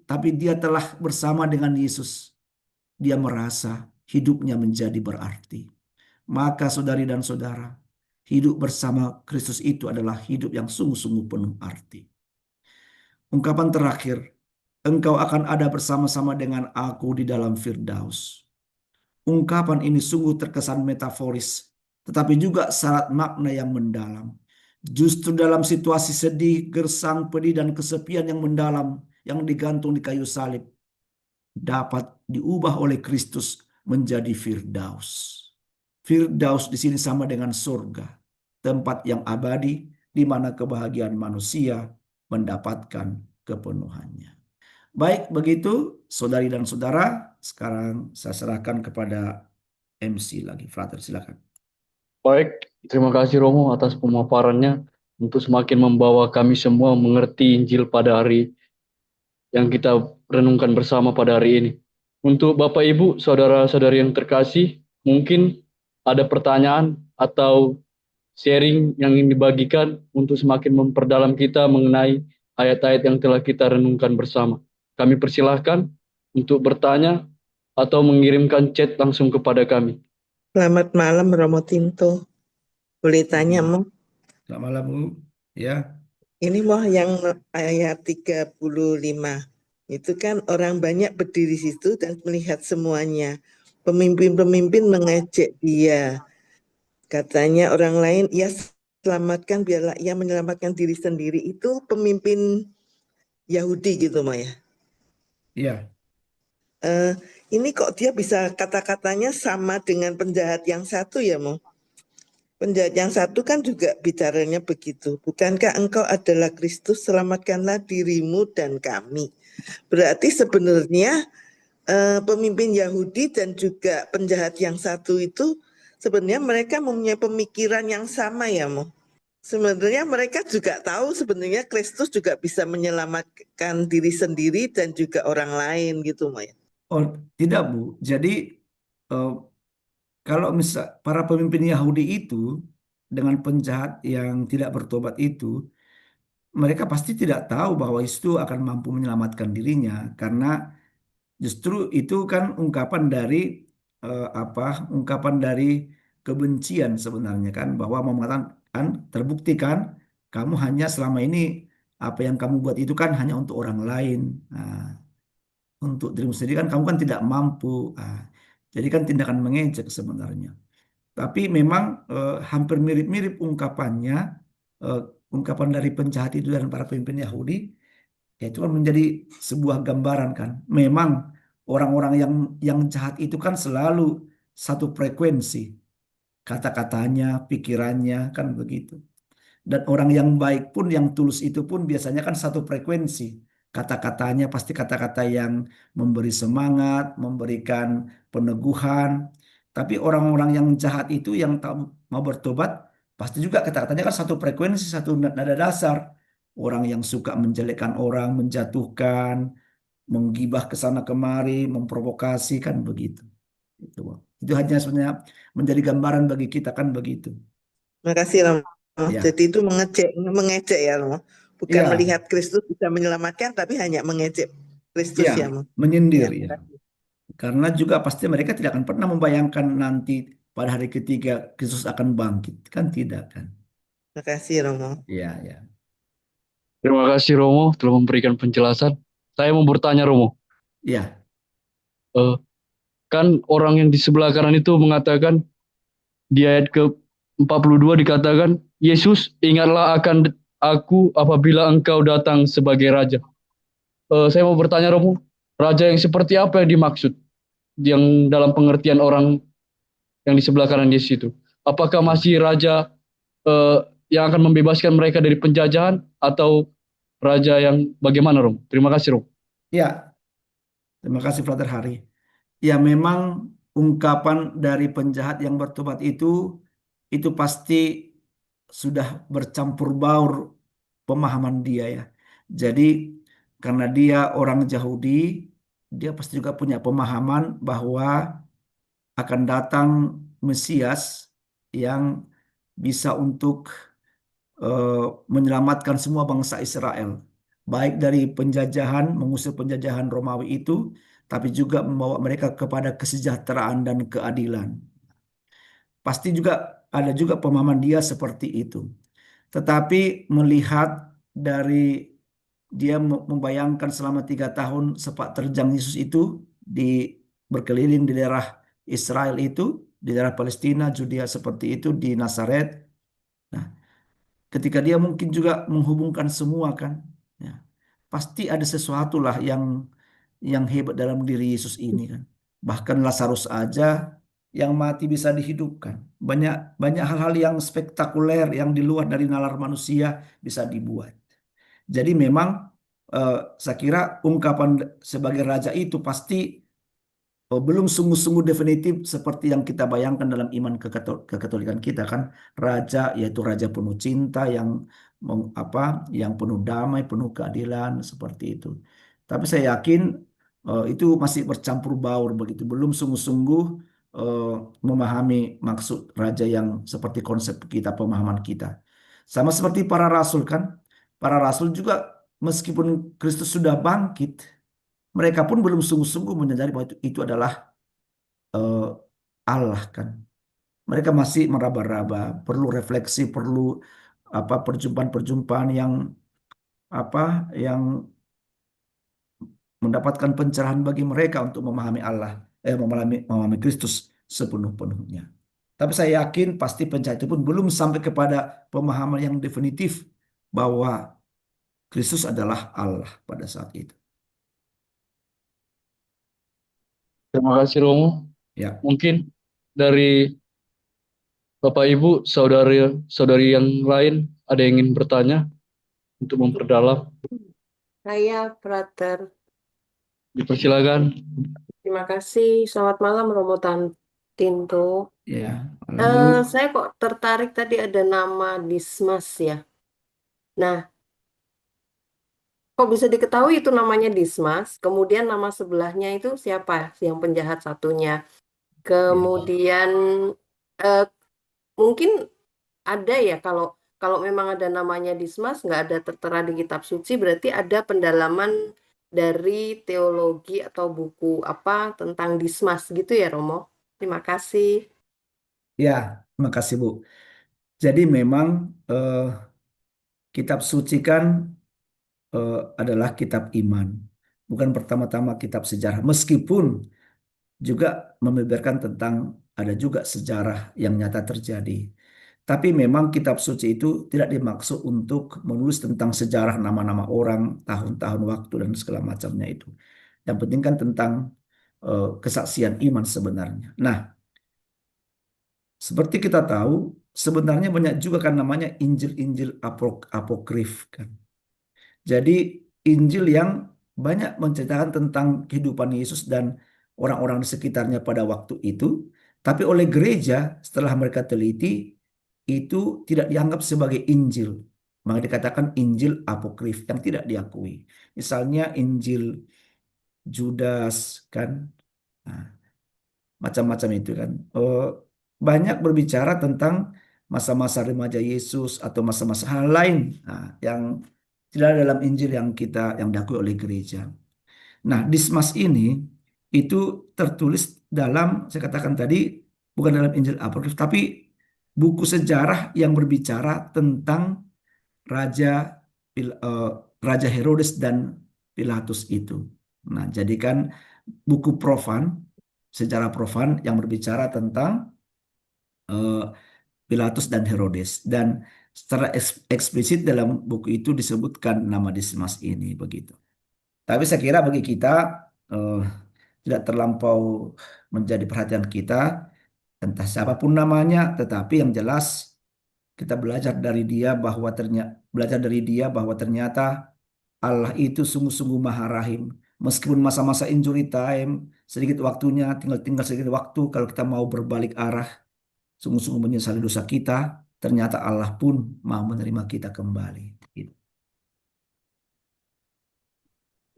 tapi dia telah bersama dengan Yesus. Dia merasa hidupnya menjadi berarti. Maka saudari dan saudara, hidup bersama Kristus itu adalah hidup yang sungguh-sungguh penuh arti. Ungkapan terakhir, engkau akan ada bersama-sama dengan aku di dalam Firdaus. Ungkapan ini sungguh terkesan metaforis, tetapi juga syarat makna yang mendalam. Justru dalam situasi sedih, gersang, pedih, dan kesepian yang mendalam yang digantung di kayu salib, dapat diubah oleh Kristus menjadi Firdaus. Firdaus di sini sama dengan surga, tempat yang abadi di mana kebahagiaan manusia mendapatkan kepenuhannya. Baik, begitu saudari dan saudara, sekarang saya serahkan kepada MC lagi. Frater, silakan. Baik, terima kasih Romo atas pemaparannya untuk semakin membawa kami semua mengerti Injil pada hari yang kita renungkan bersama pada hari ini. Untuk Bapak Ibu, saudara-saudari yang terkasih, mungkin ada pertanyaan atau sharing yang ingin dibagikan untuk semakin memperdalam kita mengenai ayat-ayat yang telah kita renungkan bersama. Kami persilahkan untuk bertanya atau mengirimkan chat langsung kepada kami. Selamat malam Romo Tinto. Boleh tanya, Mo? Selamat malam, Bu. Ya. Ini Mo yang ayat 35. Itu kan orang banyak berdiri di situ dan melihat semuanya. Pemimpin-pemimpin mengejek dia. Katanya orang lain, ia selamatkan biarlah ia menyelamatkan diri sendiri. Itu pemimpin Yahudi gitu Mo ya. Iya. Ini kok dia bisa kata-katanya sama dengan penjahat yang satu ya Mo? Penjahat yang satu kan juga bicaranya begitu. Bukankah engkau adalah Kristus, selamatkanlah dirimu dan kami. Berarti sebenarnya pemimpin Yahudi dan juga penjahat yang satu itu sebenarnya mereka mempunyai pemikiran yang sama ya, Mo. Sebenarnya mereka juga tahu sebenarnya Kristus juga bisa menyelamatkan diri sendiri dan juga orang lain gitu, Mo. Oh, tidak, Bu. Jadi eh, kalau misal para pemimpin Yahudi itu dengan penjahat yang tidak bertobat itu, mereka pasti tidak tahu bahwa itu akan mampu menyelamatkan dirinya karena justru itu kan ungkapan dari ungkapan dari kebencian sebenarnya kan bahwa mau mengatakan kan terbukti kan kamu hanya selama ini apa yang kamu buat itu kan hanya untuk orang lain. Nah, untuk dirimu sendiri kan kamu kan tidak mampu. Nah, jadi kan tindakan mengejek sebenarnya. Tapi memang hampir mirip-mirip ungkapannya, eh, ungkapan dari penjahat itu dan para pemimpin Yahudi, ya itu kan menjadi sebuah gambaran kan. Memang orang-orang yang jahat itu kan selalu satu frekuensi, kata-katanya, pikirannya kan begitu. Dan orang yang baik pun, yang tulus itu pun biasanya kan satu frekuensi. Kata-katanya pasti kata-kata yang memberi semangat, memberikan peneguhan. Tapi orang-orang yang jahat itu yang tak mau bertobat, pasti juga kata-katanya kan satu frekuensi, satu nada dasar. Orang yang suka menjelekkan orang, menjatuhkan, menggibah ke sana kemari, memprovokasi kan begitu. Itu, Bang. Itu hanya sebenarnya menjadi gambaran bagi kita kan begitu. Makasih Romo. Ya, Jadi itu mengejek ya Romo. Bukan iya, melihat Kristus bisa menyelamatkan, tapi hanya mengejek Kristus iya, ya Romo. menyindir Ya, ya. makasih. Karena juga pasti mereka tidak akan pernah membayangkan nanti pada hari ketiga Kristus akan bangkit. Kan tidak kan? Makasih Romo. Iya, ya. Terima kasih Romo telah memberikan penjelasan. Saya mau bertanya Romo, Iya, Eh, kan orang yang di sebelah kanan itu mengatakan di ayat ke-42 dikatakan, Yesus, ingatlah akan aku apabila engkau datang sebagai raja. Saya mau bertanya Romo, raja yang seperti apa yang dimaksud? Yang dalam pengertian orang yang di sebelah kanan Yesus itu. Apakah masih raja eh, yang akan membebaskan mereka dari penjajahan atau raja yang bagaimana Romo? Terima kasih Romo. iya. Terima kasih Frater Hari. Ya memang ungkapan dari penjahat yang bertobat itu pasti sudah bercampur baur pemahaman dia ya. Jadi karena dia orang Yahudi, dia pasti juga punya pemahaman bahwa akan datang Mesias yang bisa untuk eh, menyelamatkan semua bangsa Israel, baik dari penjajahan, mengusir penjajahan Romawi itu, tapi juga membawa mereka kepada kesejahteraan dan keadilan. Pasti juga ada juga pemahaman dia seperti itu. Tetapi melihat dari dia membayangkan selama 3 tahun sepak terjang Yesus itu di berkeliling di daerah Israel itu, di daerah Palestina, Judea seperti itu, di Nazaret. Nah, ketika dia mungkin juga menghubungkan semua kan, ya, pasti ada sesuatu lah yang hebat dalam diri Yesus ini kan. Bahkan Lazarus aja yang mati bisa dihidupkan. Banyak banyak hal-hal yang spektakuler yang di luar dari nalar manusia bisa dibuat. Jadi memang eh, saya kira ungkapan sebagai raja itu pasti belum sungguh-sungguh definitif seperti yang kita bayangkan dalam iman kekatolikan kita kan. Raja yaitu raja penuh cinta yang yang penuh damai, penuh keadilan seperti itu. Tapi saya yakin itu masih bercampur baur begitu, belum sungguh-sungguh eh, memahami maksud raja yang seperti konsep kita, pemahaman kita. Sama seperti para rasul kan. Para rasul juga meskipun Kristus sudah bangkit, mereka pun belum sungguh-sungguh menyadari bahwa itu adalah eh, Allah kan. Mereka masih meraba-raba, perlu refleksi, perlu perjumpaan-perjumpaan yang mendapatkan pencerahan bagi mereka untuk memahami Allah, memahami Kristus sepenuh-penuhnya. Tapi saya yakin pasti penjahat itu pun belum sampai kepada pemahaman yang definitif bahwa Kristus adalah Allah pada saat itu. Terima kasih Romo. Ya, Mungkin dari Bapak Ibu, saudari-saudari yang lain, ada yang ingin bertanya untuk memperdalam? Saya, Prater. Dipersilakan. Terima kasih. Selamat malam, Romo Tinto. Ya, malam Bu. Saya kok tertarik tadi ada nama Dismas ya. Nah, kok bisa diketahui itu namanya Dismas, kemudian nama sebelahnya itu siapa yang penjahat satunya? Ya. Kemudian eh, mungkin ada ya kalau kalau memang ada namanya Dismas nggak ada tertera di kitab suci berarti ada pendalaman dari teologi atau buku apa tentang Dismas gitu ya Romo. Terima kasih. Ya, makasih Bu. Jadi memang eh, kitab suci kan adalah kitab iman, bukan pertama-tama kitab sejarah. Meskipun juga membeberkan tentang ada juga sejarah yang nyata terjadi. Tapi memang kitab suci itu tidak dimaksud untuk menulis tentang sejarah nama-nama orang, tahun-tahun waktu dan segala macamnya itu. Yang penting kan tentang kesaksian iman sebenarnya. Nah, seperti kita tahu, sebenarnya banyak juga kan namanya Injil-Injil apokrif kan. Jadi Injil yang banyak menceritakan tentang kehidupan Yesus dan orang-orang di sekitarnya pada waktu itu, tapi oleh gereja setelah mereka teliti itu tidak dianggap sebagai Injil. Maka dikatakan Injil apokrif yang tidak diakui. Misalnya Injil Judas kan, nah, macam-macam itu kan. Banyak berbicara tentang masa-masa remaja Yesus atau masa-masa hal lain, nah, yang tidak ada dalam Injil yang diakui oleh gereja. Nah, Dismas ini itu tertulis dalam, saya katakan tadi, bukan dalam Injil apokrif, tapi buku sejarah yang berbicara tentang Raja eh, Raja Herodes dan Pilatus itu. Nah, jadikan buku profan, sejarah profan yang berbicara tentang eh, Pilatus dan Herodes. Dan secara eksplisit dalam buku itu disebutkan nama Dismas ini begitu. Tapi saya kira bagi kita eh, tidak terlampau menjadi perhatian kita, entah siapapun namanya, tetapi yang jelas kita belajar dari dia bahwa ternyata Allah itu sungguh-sungguh Maha Rahim. Meskipun masa-masa injury time, sedikit waktunya, tinggal sedikit waktu, kalau kita mau berbalik arah, sungguh-sungguh menyesali dosa kita, ternyata Allah pun mau menerima kita kembali. Gitu.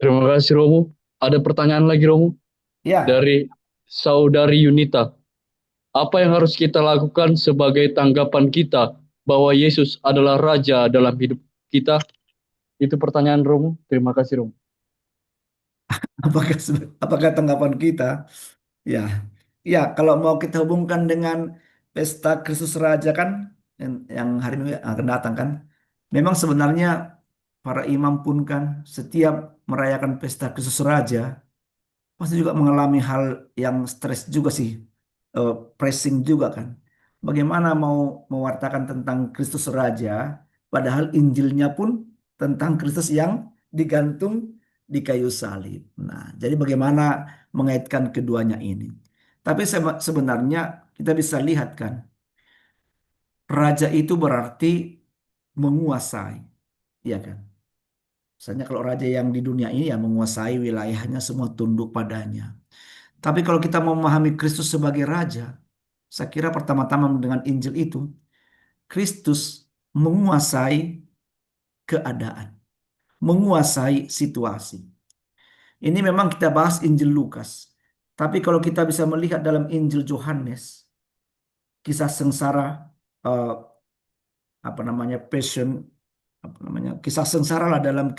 Terima kasih Romo. Ada pertanyaan lagi Romo Ya, dari Saudari Yunita. Apa yang harus kita lakukan sebagai tanggapan kita bahwa Yesus adalah Raja dalam hidup kita? Itu pertanyaan Romo. Terima kasih Romo. apakah apakah tanggapan kita? Ya, ya kalau mau kita hubungkan dengan pesta Kristus Raja kan, yang hari Minggu yang akan datang kan, memang sebenarnya para imam pun kan setiap merayakan pesta Kristus Raja pasti juga mengalami hal yang stres juga sih, pressing juga kan. Bagaimana mau mewartakan tentang Kristus Raja, padahal Injilnya pun tentang Kristus yang digantung di kayu salib. Nah, jadi bagaimana mengaitkan keduanya ini? Tapi sebenarnya kita bisa lihat kan, raja itu berarti menguasai, ya kan? Misalnya kalau raja yang di dunia ini ya menguasai wilayahnya semua tunduk padanya. Tapi kalau kita mau memahami Kristus sebagai raja, saya kira pertama-tama dengan Injil itu, Kristus menguasai keadaan, menguasai situasi. Ini memang kita bahas Injil Lukas. Tapi kalau kita bisa melihat dalam Injil Yohanes, kisah sengsara, eh, apa namanya, passion, apa namanya, kisah sengsara lah dalam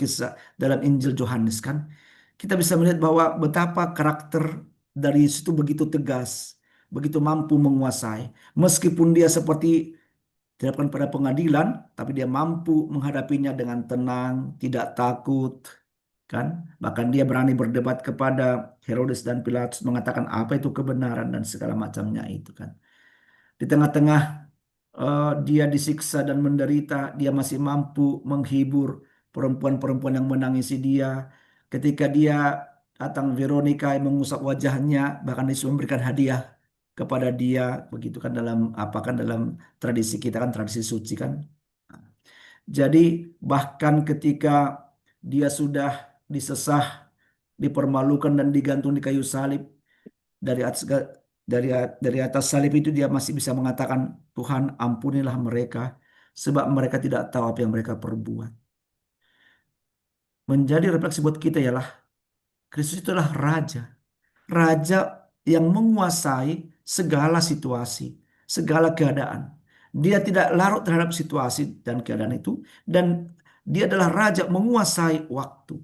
Injil Yohanes kan, kita bisa melihat bahwa betapa karakter dari Yesus itu begitu tegas, begitu mampu menguasai. Meskipun dia seperti dihadapkan pada pengadilan, tapi dia mampu menghadapinya dengan tenang, tidak takut, kan? Bahkan dia berani berdebat kepada Herodes dan Pilatus mengatakan apa itu kebenaran dan segala macamnya itu kan. Di tengah-tengah dia disiksa dan menderita, dia masih mampu menghibur perempuan-perempuan yang menangisi dia. Ketika dia datang Veronica yang mengusap wajahnya, bahkan Yesus memberikan hadiah kepada dia, begitu kan dalam apa kan dalam tradisi kita kan tradisi suci kan. Jadi bahkan ketika dia sudah disesah, dipermalukan dan digantung di kayu salib, dari atas dari atas salib itu dia masih bisa mengatakan, Tuhan ampunilah mereka sebab mereka tidak tahu apa yang mereka perbuat. Menjadi refleksi buat kita ialah Kristus itulah raja, raja yang menguasai segala situasi, segala keadaan. Dia tidak larut terhadap situasi dan keadaan itu, dan dia adalah raja menguasai waktu.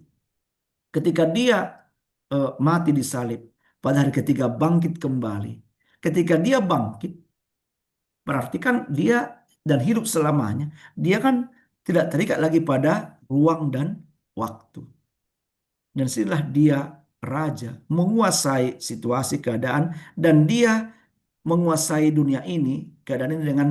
Ketika dia mati di salib, pada hari ketiga bangkit kembali. Ketika dia bangkit, berarti kan dia dan hidup selamanya, dia kan tidak terikat lagi pada ruang dan waktu. Dan disinilah dia raja, menguasai situasi keadaan, dan dia menguasai dunia ini, keadaan ini dengan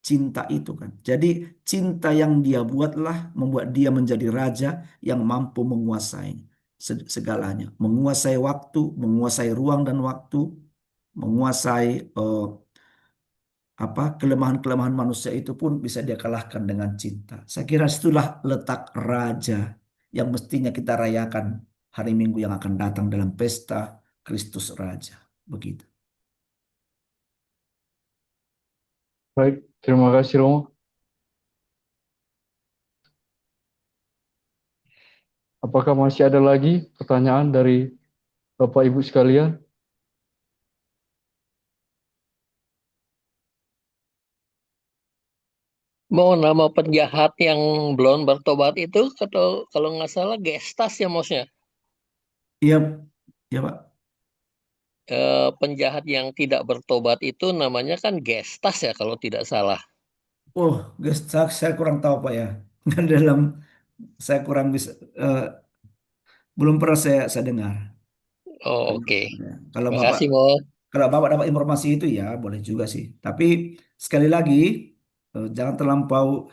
cinta itu kan. Jadi cinta yang dia buatlah membuat dia menjadi raja yang mampu menguasai segalanya, menguasai waktu, menguasai ruang dan waktu, menguasai apa kelemahan-kelemahan manusia itu pun bisa dia kalahkan dengan cinta. Saya kira itulah letak raja yang mestinya kita rayakan hari Minggu yang akan datang dalam pesta Kristus Raja. Begitu. Baik, terima kasih Romo. Apakah masih ada lagi pertanyaan dari Bapak Ibu sekalian? Mau nama penjahat yang belum bertobat itu kalau nggak salah Gestas ya Mosnya. Iya, ya Pak. Penjahat yang tidak bertobat itu namanya kan Gestas ya kalau tidak salah. Oh, guys, saya kurang tahu Pak ya. Dalam saya kurang bisa, belum pernah saya dengar. Oh, Kalau oke. kalau Terima Bapak kasih Mo. kalau Bapak dapat informasi itu ya boleh juga sih. Tapi sekali lagi jangan terlampau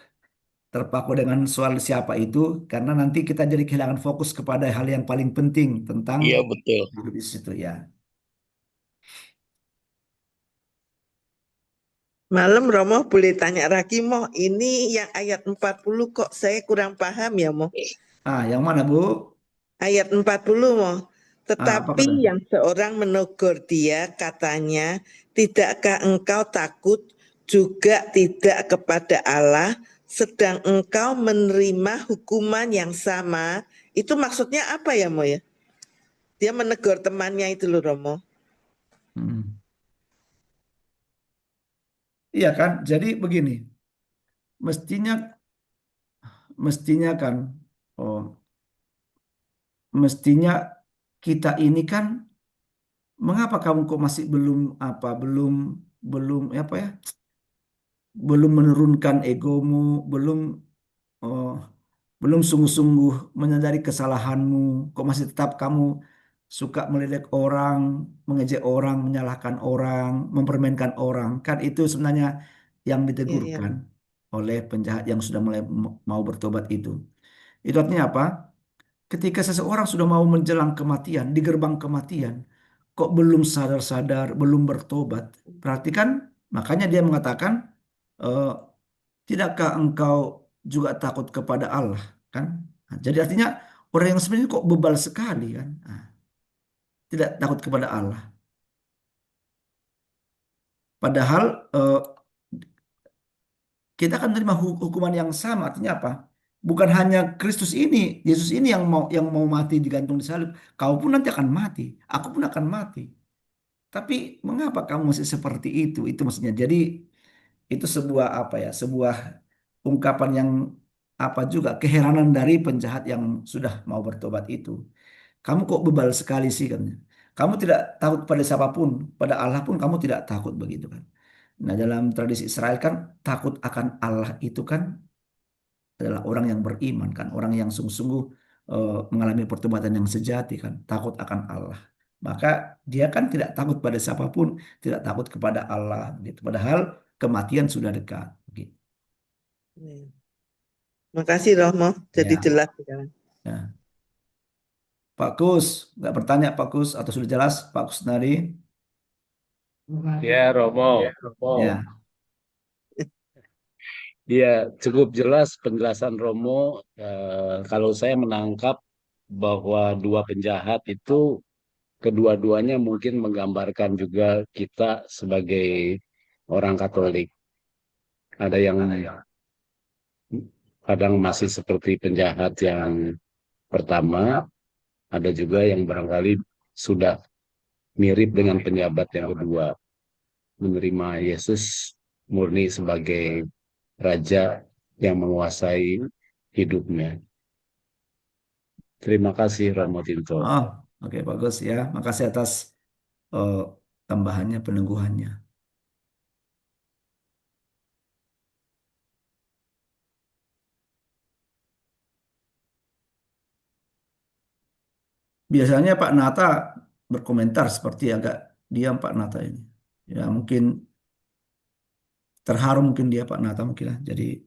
terpaku dengan soal siapa itu, karena nanti kita jadi kehilangan fokus kepada hal yang paling penting tentang Iya betul. hidup di situ ya. Malam Romo boleh tanya lagi Mo, ini yang ayat 40 kok saya kurang paham ya Mo. Yang mana Bu? Ayat 40 Mo. Apa Tetapi kata? yang seorang menegur dia katanya, tidakkah engkau takut juga tidak kepada Allah, sedang engkau menerima hukuman yang sama. Itu maksudnya apa ya Mo ya? Dia menegur temannya itu loh Romo. Hmm. Iya kan? Jadi begini, mestinya mestinya kan, oh, mestinya kita ini kan, mengapa kamu kok masih belum apa, belum apa ya, belum menurunkan egomu, oh, belum sungguh-sungguh menyadari kesalahanmu, kok masih tetap kamu suka meledek orang, mengejek orang, menyalahkan orang, mempermainkan orang. Kan itu sebenarnya yang Iya, iya. ditegurkan oleh penjahat yang sudah mulai mau bertobat itu. Itu artinya apa? Ketika seseorang sudah mau menjelang kematian, di gerbang kematian, kok belum sadar-sadar, belum bertobat, berarti kan makanya dia mengatakan, eh, tidakkah engkau juga takut kepada Allah, kan? Nah, jadi artinya orang yang sebenarnya kok bebal sekali kan? Nah, tidak takut kepada Allah. Padahal kita akan menerima hukuman yang sama. Artinya apa? Bukan hanya Kristus ini, Yesus ini yang mau mati digantung di salib. Kau pun nanti akan mati. Aku pun akan mati. Tapi mengapa kamu masih seperti itu? Itu maksudnya. Jadi itu sebuah apa ya? Sebuah ungkapan yang apa juga keheranan dari penjahat yang sudah mau bertobat itu. Kamu kok bebal sekali sih kan? Kamu tidak takut pada siapapun, pada Allah pun kamu tidak takut begitu kan? Nah, dalam tradisi Israel kan takut akan Allah itu kan adalah orang yang beriman kan, orang yang sungguh-sungguh mengalami pertobatan yang sejati kan, takut akan Allah. Maka dia kan tidak takut pada siapapun, tidak takut kepada Allah gitu. Padahal kematian sudah dekat. Gitu. Makasih Romo, jadi Ya, jelas sekarang. ya. Pak Kus, nggak bertanya Pak Kus atau sudah jelas Pak Kusnari? Ya, Romo. Ya, Iya, cukup jelas penjelasan Romo. Kalau saya menangkap bahwa dua penjahat itu kedua-duanya mungkin menggambarkan juga kita sebagai orang Katolik. Ada yang kadang masih seperti penjahat yang pertama, ada juga yang barangkali sudah mirip dengan penjahat yang kedua, menerima Yesus murni sebagai Raja yang menguasai hidupnya. Terima kasih Romo Tinto. oh, oke bagus ya. Makasih atas eh, tambahannya, penangguhannya. Biasanya Pak Nata berkomentar seperti agak diam Pak Nata ini. Ya mungkin terharu mungkin dia Pak Nata mungkin lah. Jadi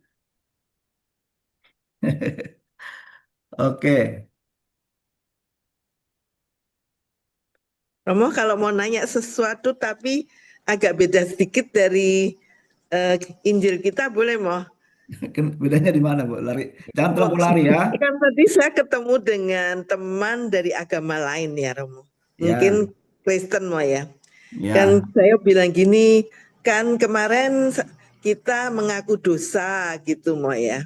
oke. Romo kalau mau nanya sesuatu tapi agak beda sedikit dari eh, Injil kita boleh mau? Bedanya di mana Bu? Lari. Jangan Oh, terlalu lari ya. kan tadi saya ketemu dengan teman dari agama lain ya Romo. Ya, Mungkin Kristen mau ya. ya. Kan saya bilang gini, kan kemarin kita mengaku dosa gitu mau ya.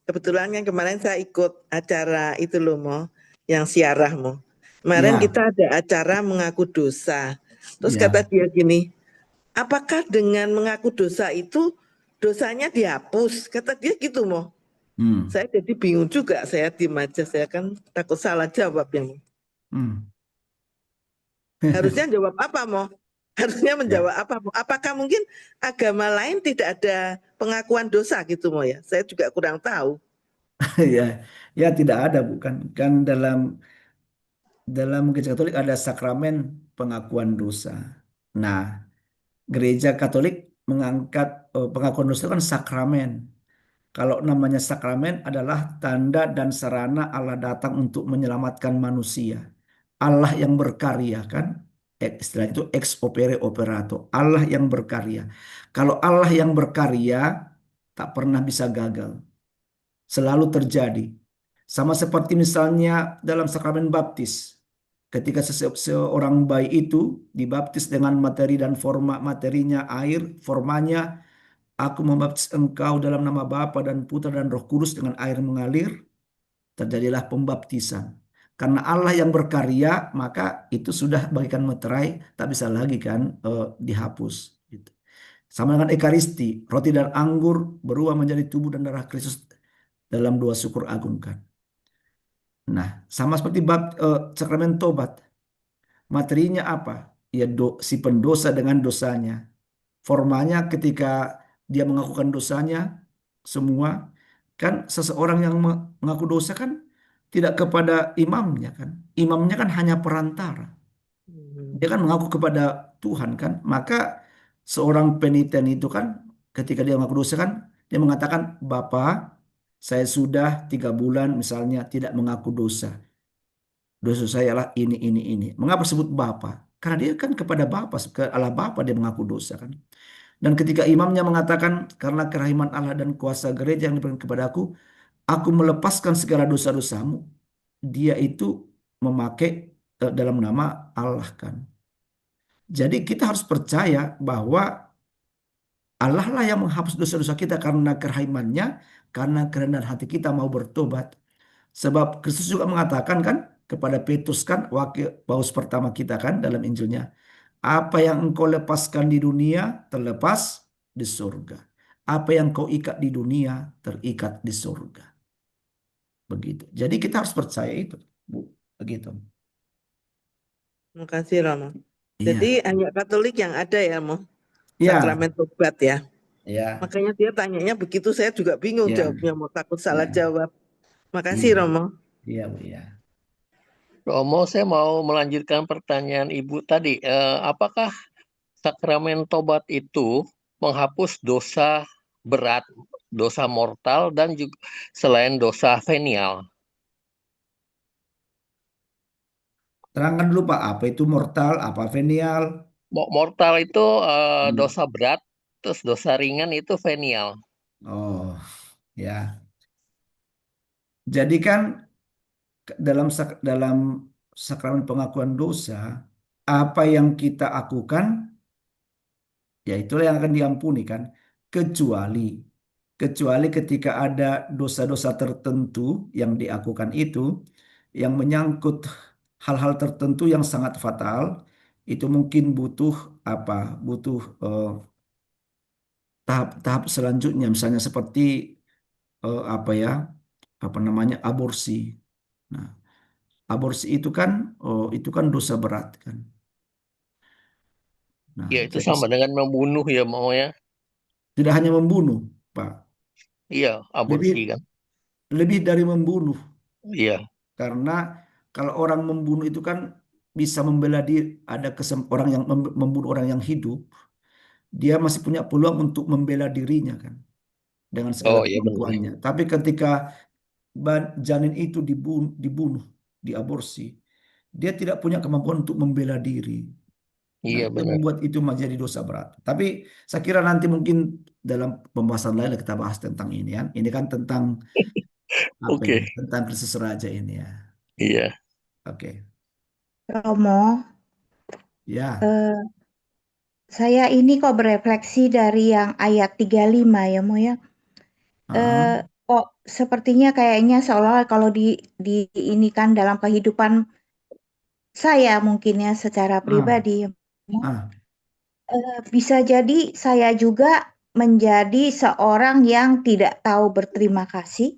Kebetulan kan kemarin saya ikut acara itu loh mau, yang siarah mau. Kemarin Ya, kita ada acara mengaku dosa. Terus kata ya. dia gini, apakah dengan mengaku dosa itu dosanya dihapus? Kata dia gitu mau. Hmm. Saya jadi bingung juga, saya diem aja, saya kan takut salah jawab yang Hmm. harusnya jawab apa mau? Harusnya Ya. menjawab apa mau? Apakah mungkin agama lain tidak ada pengakuan dosa gitu mau ya? Saya juga kurang tahu. Ya, ya tidak ada bukan kan dalam Gereja Katolik ada sakramen pengakuan dosa. Nah, Gereja Katolik mengangkat pengakuan dosa itu kan sakramen. Kalau namanya sakramen adalah tanda dan sarana Allah datang untuk menyelamatkan manusia. Allah yang berkarya kan? Istilah itu ex opere operato. Allah yang berkarya. Kalau Allah yang berkarya tak pernah bisa gagal. Selalu terjadi. Sama seperti misalnya dalam sakramen baptis. Ketika seorang bayi itu dibaptis dengan materi dan forma materinya air, formanya aku membaptis engkau dalam nama Bapa dan Putra dan Roh Kudus dengan air mengalir, terjadilah pembaptisan. Karena Allah yang berkarya, maka itu sudah bagikan meterai, tak bisa lagi kan dihapus. Gitu. Sama dengan Ekaristi, roti dan anggur berubah menjadi tubuh dan darah Kristus dalam dua syukur agung kan. Nah, sama seperti sakramen tobat. Materinya apa? Ya si pendosa dengan dosanya. Formanya ketika dia mengakukan dosanya semua kan seseorang yang mengaku dosa kan tidak kepada imamnya kan. Imamnya kan hanya perantara. Dia kan mengaku kepada Tuhan kan. Maka seorang peniten itu kan ketika dia mengaku dosa kan dia mengatakan Bapa saya sudah 3 bulan misalnya tidak mengaku dosa. Dosa saya adalah ini. Mengapa sebut Bapa? Karena dia kan kepada Bapa, ke Allah Bapa dia mengaku dosa kan. Dan ketika imamnya mengatakan karena kerahiman Allah dan kuasa gereja yang diberikan kepadaku, aku melepaskan segala dosa-dosamu. Dia itu memakai dalam nama Allah kan. Jadi kita harus percaya bahwa Allah lah yang menghapus dosa-dosa kita karena kerahimannya, karena kerendahan hati kita mau bertobat. Sebab Kristus juga mengatakan kan kepada Petrus kan wakil paus pertama kita kan dalam Injilnya. Apa yang engkau lepaskan di dunia terlepas di surga. Apa yang kau ikat di dunia terikat di surga. Begitu. Jadi kita harus percaya itu, Bu. Begitu. Terima kasih Romo. Jadi Iya. hanya Katolik yang ada ya mau Iya. sakramen tobat ya. Iya. Makanya dia tanyanya begitu, saya juga bingung Iya. jawabnya, mau takut salah Iya. jawab. Makasih Iya. Romo. Iya, Bu. Iya. Romo, saya mau melanjutkan pertanyaan Ibu tadi. Apakah sakramen tobat itu menghapus dosa berat, dosa mortal, dan juga selain dosa venial? Terangkan dulu Pak, apa itu mortal, apa venial? Mortal itu Hmm. dosa berat, terus dosa ringan itu venial. Oh, ya. Jadi kan dalam sakramen pengakuan dosa, apa yang kita akukan, ya itulah yang akan diampuni kan. Kecuali, kecuali ketika ada dosa-dosa tertentu yang diakukan itu, yang menyangkut hal-hal tertentu yang sangat fatal, itu mungkin butuh apa? Butuh tahap-tahap selanjutnya, misalnya seperti apa ya? Apa namanya? Aborsi. Nah, aborsi itu kan dosa berat kan. Nah, Ya itu jadi sama dengan membunuh ya mau ya. tidak hanya membunuh, Pak. Iya, aborsi Lebih kan. lebih dari membunuh, Iya. karena kalau orang membunuh itu kan bisa membela diri, ada orang yang membunuh orang yang hidup, dia masih punya peluang untuk membela dirinya kan dengan segala Oh iya benar. kemampuannya. Tapi ketika janin itu dibunuh, diaborsi, dia tidak punya kemampuan untuk membela diri. Nah, Iya itu benar. membuat itu menjadi dosa berat. Tapi saya kira nanti mungkin dalam pembahasan lain kita bahas tentang ini ya. Ini kan tentang apa ini? Oke. Tentang Kristus Raja ini ya. Iya. Iya. Oke. Romo, Ya. eh, saya ini kok berefleksi dari yang ayat 35 ya, Mo ya. Ah, Kok sepertinya kayaknya seolah kalau di ini kan dalam kehidupan saya mungkin ya secara ah, pribadi, Mo, ah, bisa jadi saya juga menjadi seorang yang tidak tahu berterima kasih.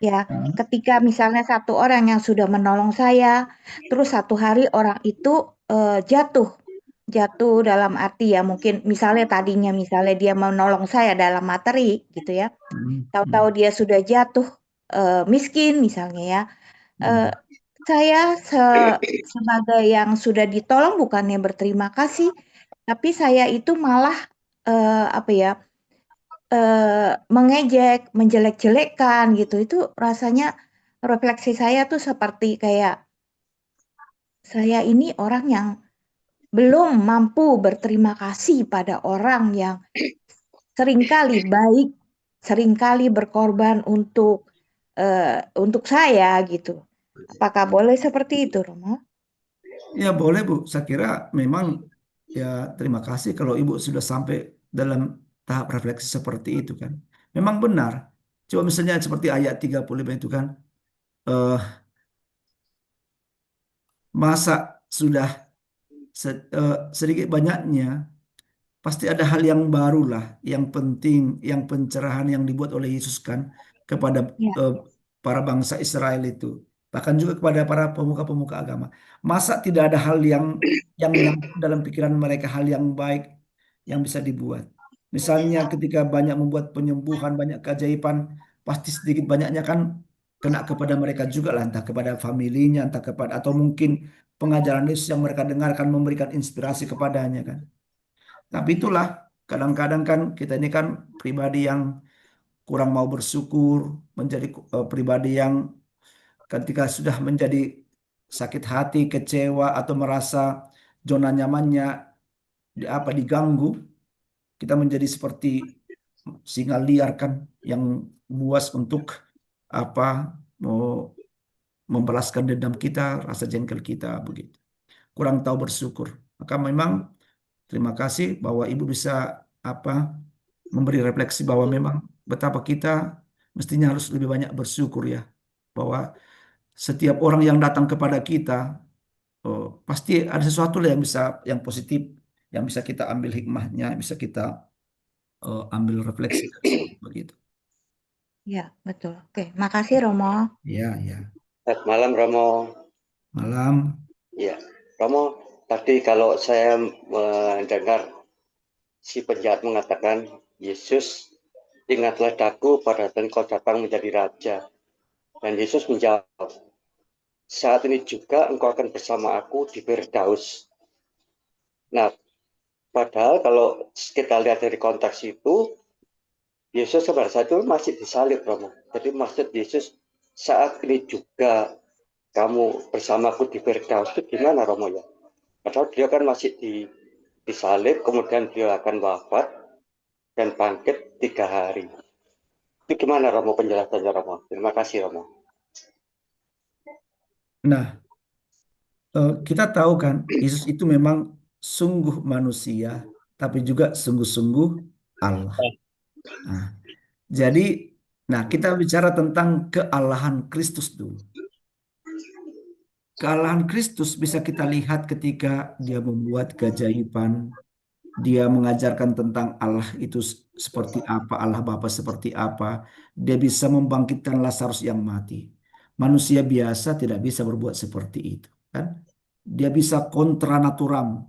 Ya, ah, ketika misalnya satu orang yang sudah menolong saya, terus satu hari orang itu jatuh, jatuh dalam arti ya mungkin misalnya tadinya misalnya dia menolong saya dalam materi gitu ya, tahu-tahu hmm, dia sudah jatuh miskin misalnya ya, eh, hmm. saya sebagai yang sudah ditolong bukannya berterima kasih, tapi saya itu malah apa ya? Mengejek, menjelek-jelekkan gitu, itu rasanya refleksi saya tuh seperti kayak, saya ini orang yang belum mampu berterima kasih pada orang yang seringkali baik, seringkali berkorban untuk saya gitu. Apakah boleh seperti itu, Romo? Ya boleh Bu. Saya kira memang ya terima kasih kalau Ibu sudah sampai dalam tahap refleksi seperti itu kan. Memang benar. Coba misalnya seperti ayat 35 itu kan. eh, Masa sudah sedikit banyaknya pasti ada hal yang baru lah, yang penting, yang pencerahan yang dibuat oleh Yesus kan kepada Ya, eh, para bangsa Israel itu, bahkan juga kepada para pemuka-pemuka agama. Masa tidak ada hal yang nyangkut dalam pikiran mereka, hal yang baik yang bisa dibuat. Misalnya ketika banyak membuat penyembuhan, banyak keajaiban, pasti sedikit banyaknya kan kena kepada mereka juga lah, entah kepada familinya, entah kepada atau mungkin pengajaran Yesus yang mereka dengarkan memberikan inspirasi kepadanya kan. Tapi itulah kadang-kadang kan kita ini kan pribadi yang kurang mau bersyukur, menjadi pribadi yang ketika sudah menjadi sakit hati, kecewa atau merasa zona nyamannya diganggu, kita menjadi seperti singa liar kan yang buas untuk apa mau membalaskan dendam kita, rasa jengkel kita begitu. Kurang tahu bersyukur. Maka memang terima kasih bahwa Ibu bisa apa memberi refleksi bahwa memang betapa kita mestinya harus lebih banyak bersyukur ya. Bahwa setiap orang yang datang kepada kita pasti ada sesuatu lah yang bisa yang positif yang bisa kita ambil hikmahnya, bisa kita ambil refleksi dari situ begitu. ya, betul. Oke, makasih Romo. Ya, ya. Selamat malam Romo. Malam. Ya, Romo, tadi kalau saya mendengar si penjahat mengatakan, Yesus, ingatlah daku pada saat engkau datang menjadi raja. Dan Yesus menjawab, saat ini juga engkau akan bersama aku di Firdaus. Nah, padahal kalau kita lihat dari konteks itu, Yesus pada saat itu masih disalib, Romo. Jadi maksud Yesus, saat ini juga kamu bersamaku di Firdaus itu gimana, Romo ya? Padahal dia kan masih disalib, kemudian beliau akan wafat dan bangkit 3 hari. Itu gimana Romo penjelasannya Romo? Terima kasih Romo. Nah, kita tahu kan Yesus itu memang sungguh manusia, tapi juga sungguh-sungguh Allah. Nah, jadi, kita bicara tentang kealahan Kristus dulu. Kealahan Kristus bisa kita lihat ketika dia membuat keajaiban, dia mengajarkan tentang Allah itu seperti apa, Allah Bapa seperti apa. Dia bisa membangkitkan Lazarus yang mati. Manusia biasa tidak bisa berbuat seperti itu, kan? Dia bisa kontra naturam,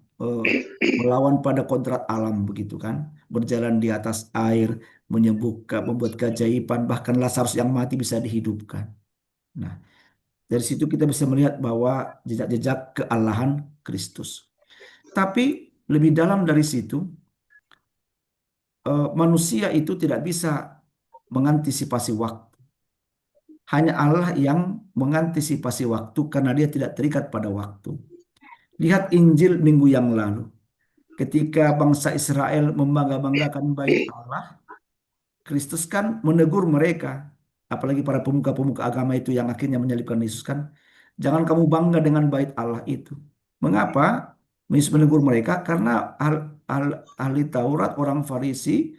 melawan pada kodrat alam begitu kan? Berjalan di atas air, menyembuhkan, membuat keajaiban, bahkan Lazarus yang mati bisa dihidupkan. Nah, dari situ kita bisa melihat bahwa jejak-jejak kealahan Kristus. Tapi lebih dalam dari situ, manusia itu tidak bisa mengantisipasi waktu. Hanya Allah yang mengantisipasi waktu karena dia tidak terikat pada waktu. Lihat Injil minggu yang lalu. Ketika bangsa Israel membangga-banggakan bait Allah, Kristus kan menegur mereka. Apalagi para pemuka-pemuka agama itu yang akhirnya menyalibkan Yesus kan. Jangan kamu bangga dengan bait Allah itu. Mengapa? Yesus menegur mereka karena ahli Taurat, orang Farisi,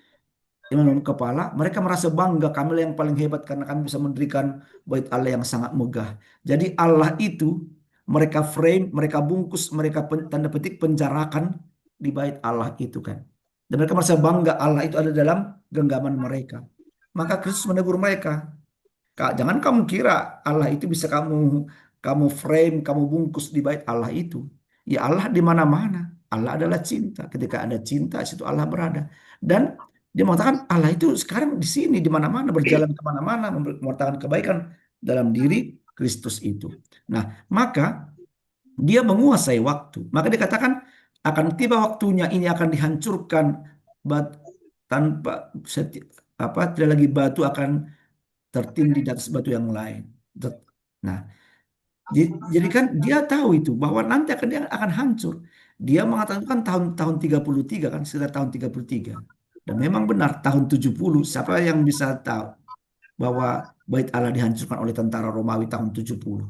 imam kepala, mereka merasa bangga kami yang paling hebat karena kami bisa mendirikan bait Allah yang sangat megah. Jadi Allah itu mereka frame, mereka bungkus, mereka tanda petik penjarakan di bait Allah itu kan. Dan mereka merasa bangga Allah itu ada dalam genggaman mereka. Maka Kristus menegur mereka. Kak, jangan kamu kira Allah itu bisa kamu kamu frame, kamu bungkus di bait Allah itu. Ya Allah di mana-mana. Allah adalah cinta. Ketika ada cinta, situ Allah berada. Dan dia mengatakan Allah itu sekarang di sini, di mana-mana, berjalan kemana-mana, mewartakan kebaikan dalam diri Kristus itu. Nah, maka dia menguasai waktu. Maka dia katakan akan tiba waktunya ini akan dihancurkan tanpa tidak lagi batu akan tertindih di atas batu yang lain. Nah, jadi kan dia tahu itu bahwa nanti dia akan hancur. Dia mengatakan kan tahun 33 kan, sekitar tahun 33. Dan memang benar tahun 70, siapa yang bisa tahu bahwa bait Allah dihancurkan oleh tentara Romawi tahun 70.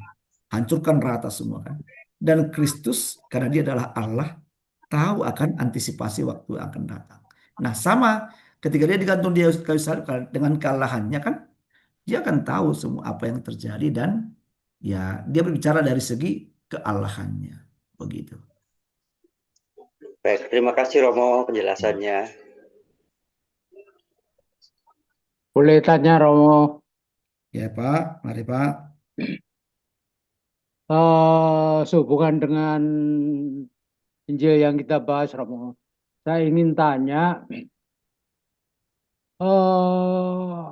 Hancurkan rata semua kan. Dan Kristus karena dia adalah Allah tahu akan antisipasi waktu yang akan datang. Nah, sama ketika dia digantung di kayu salib dengan kealahannya kan dia akan tahu semua apa yang terjadi dan ya dia berbicara dari segi kealahannya begitu. Baik, terima kasih Romo penjelasannya. Boleh tanya Romo? Ya Pak, mari Pak. Sehubungan dengan Injil yang kita bahas Romo, saya ingin tanya,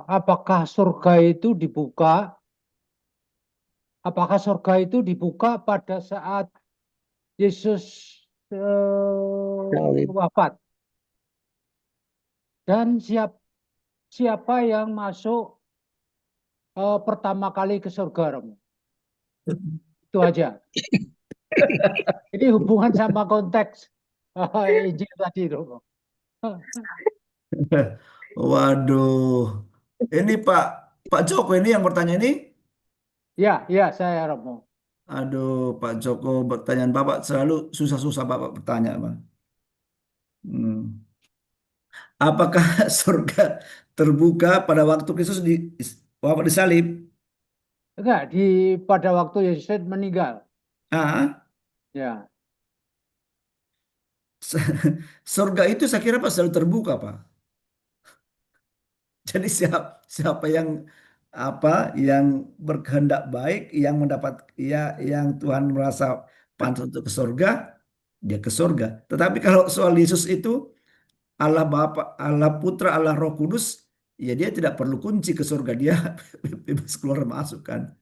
apakah surga itu dibuka? Apakah surga itu dibuka pada saat Yesus wafat? Dan siapa yang masuk pertama kali ke surga, Romo? Itu aja. Ini hubungan sama konteks Injil tadi, Romo. Waduh, ini Pak Joko ini yang bertanya ini? Ya, saya Romo. Aduh, Pak Joko, pertanyaan Bapak selalu susah-susah Bapak bertanya, Bang. Apakah surga terbuka pada waktu Kristus wafat disalib? Enggak, pada waktu Yesus meninggal. Ya. Surga itu saya kira Pak selalu terbuka, Pak. Jadi siapa yang berkehendak baik, yang mendapat yang Tuhan merasa pantas untuk ke surga, dia ke surga. Tetapi kalau soal Yesus itu Allah Bapa, Allah Putra, Allah Roh Kudus, ya dia tidak perlu kunci ke surga, dia bebas keluar masuk kan.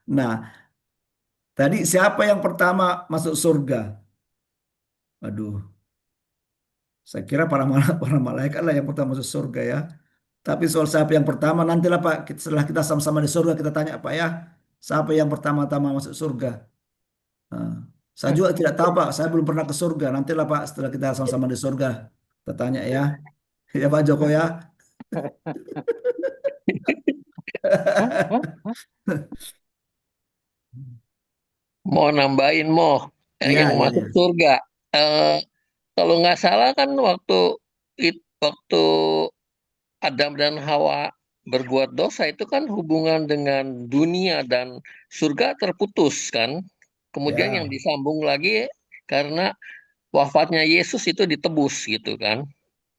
Nah, tadi siapa yang pertama masuk surga? Aduh, saya kira para malaikat lah yang pertama masuk surga ya. Tapi soal siapa yang pertama nantilah Pak, setelah kita sama-sama di surga kita tanya Pak ya, siapa yang pertama-tama masuk surga? Nah, Saya juga tidak tahu Pak, saya belum pernah ke surga. Nantilah Pak, setelah kita sama-sama di surga, kita tanya ya. Ya Pak Joko ya. Mau nambahin Iya, yang iya, masuk iya. surga. Eh, Kalau nggak salah kan waktu Adam dan Hawa berbuat dosa itu kan hubungan dengan dunia dan surga terputus kan. Kemudian yang Ya. disambung lagi karena wafatnya Yesus itu ditebus gitu kan.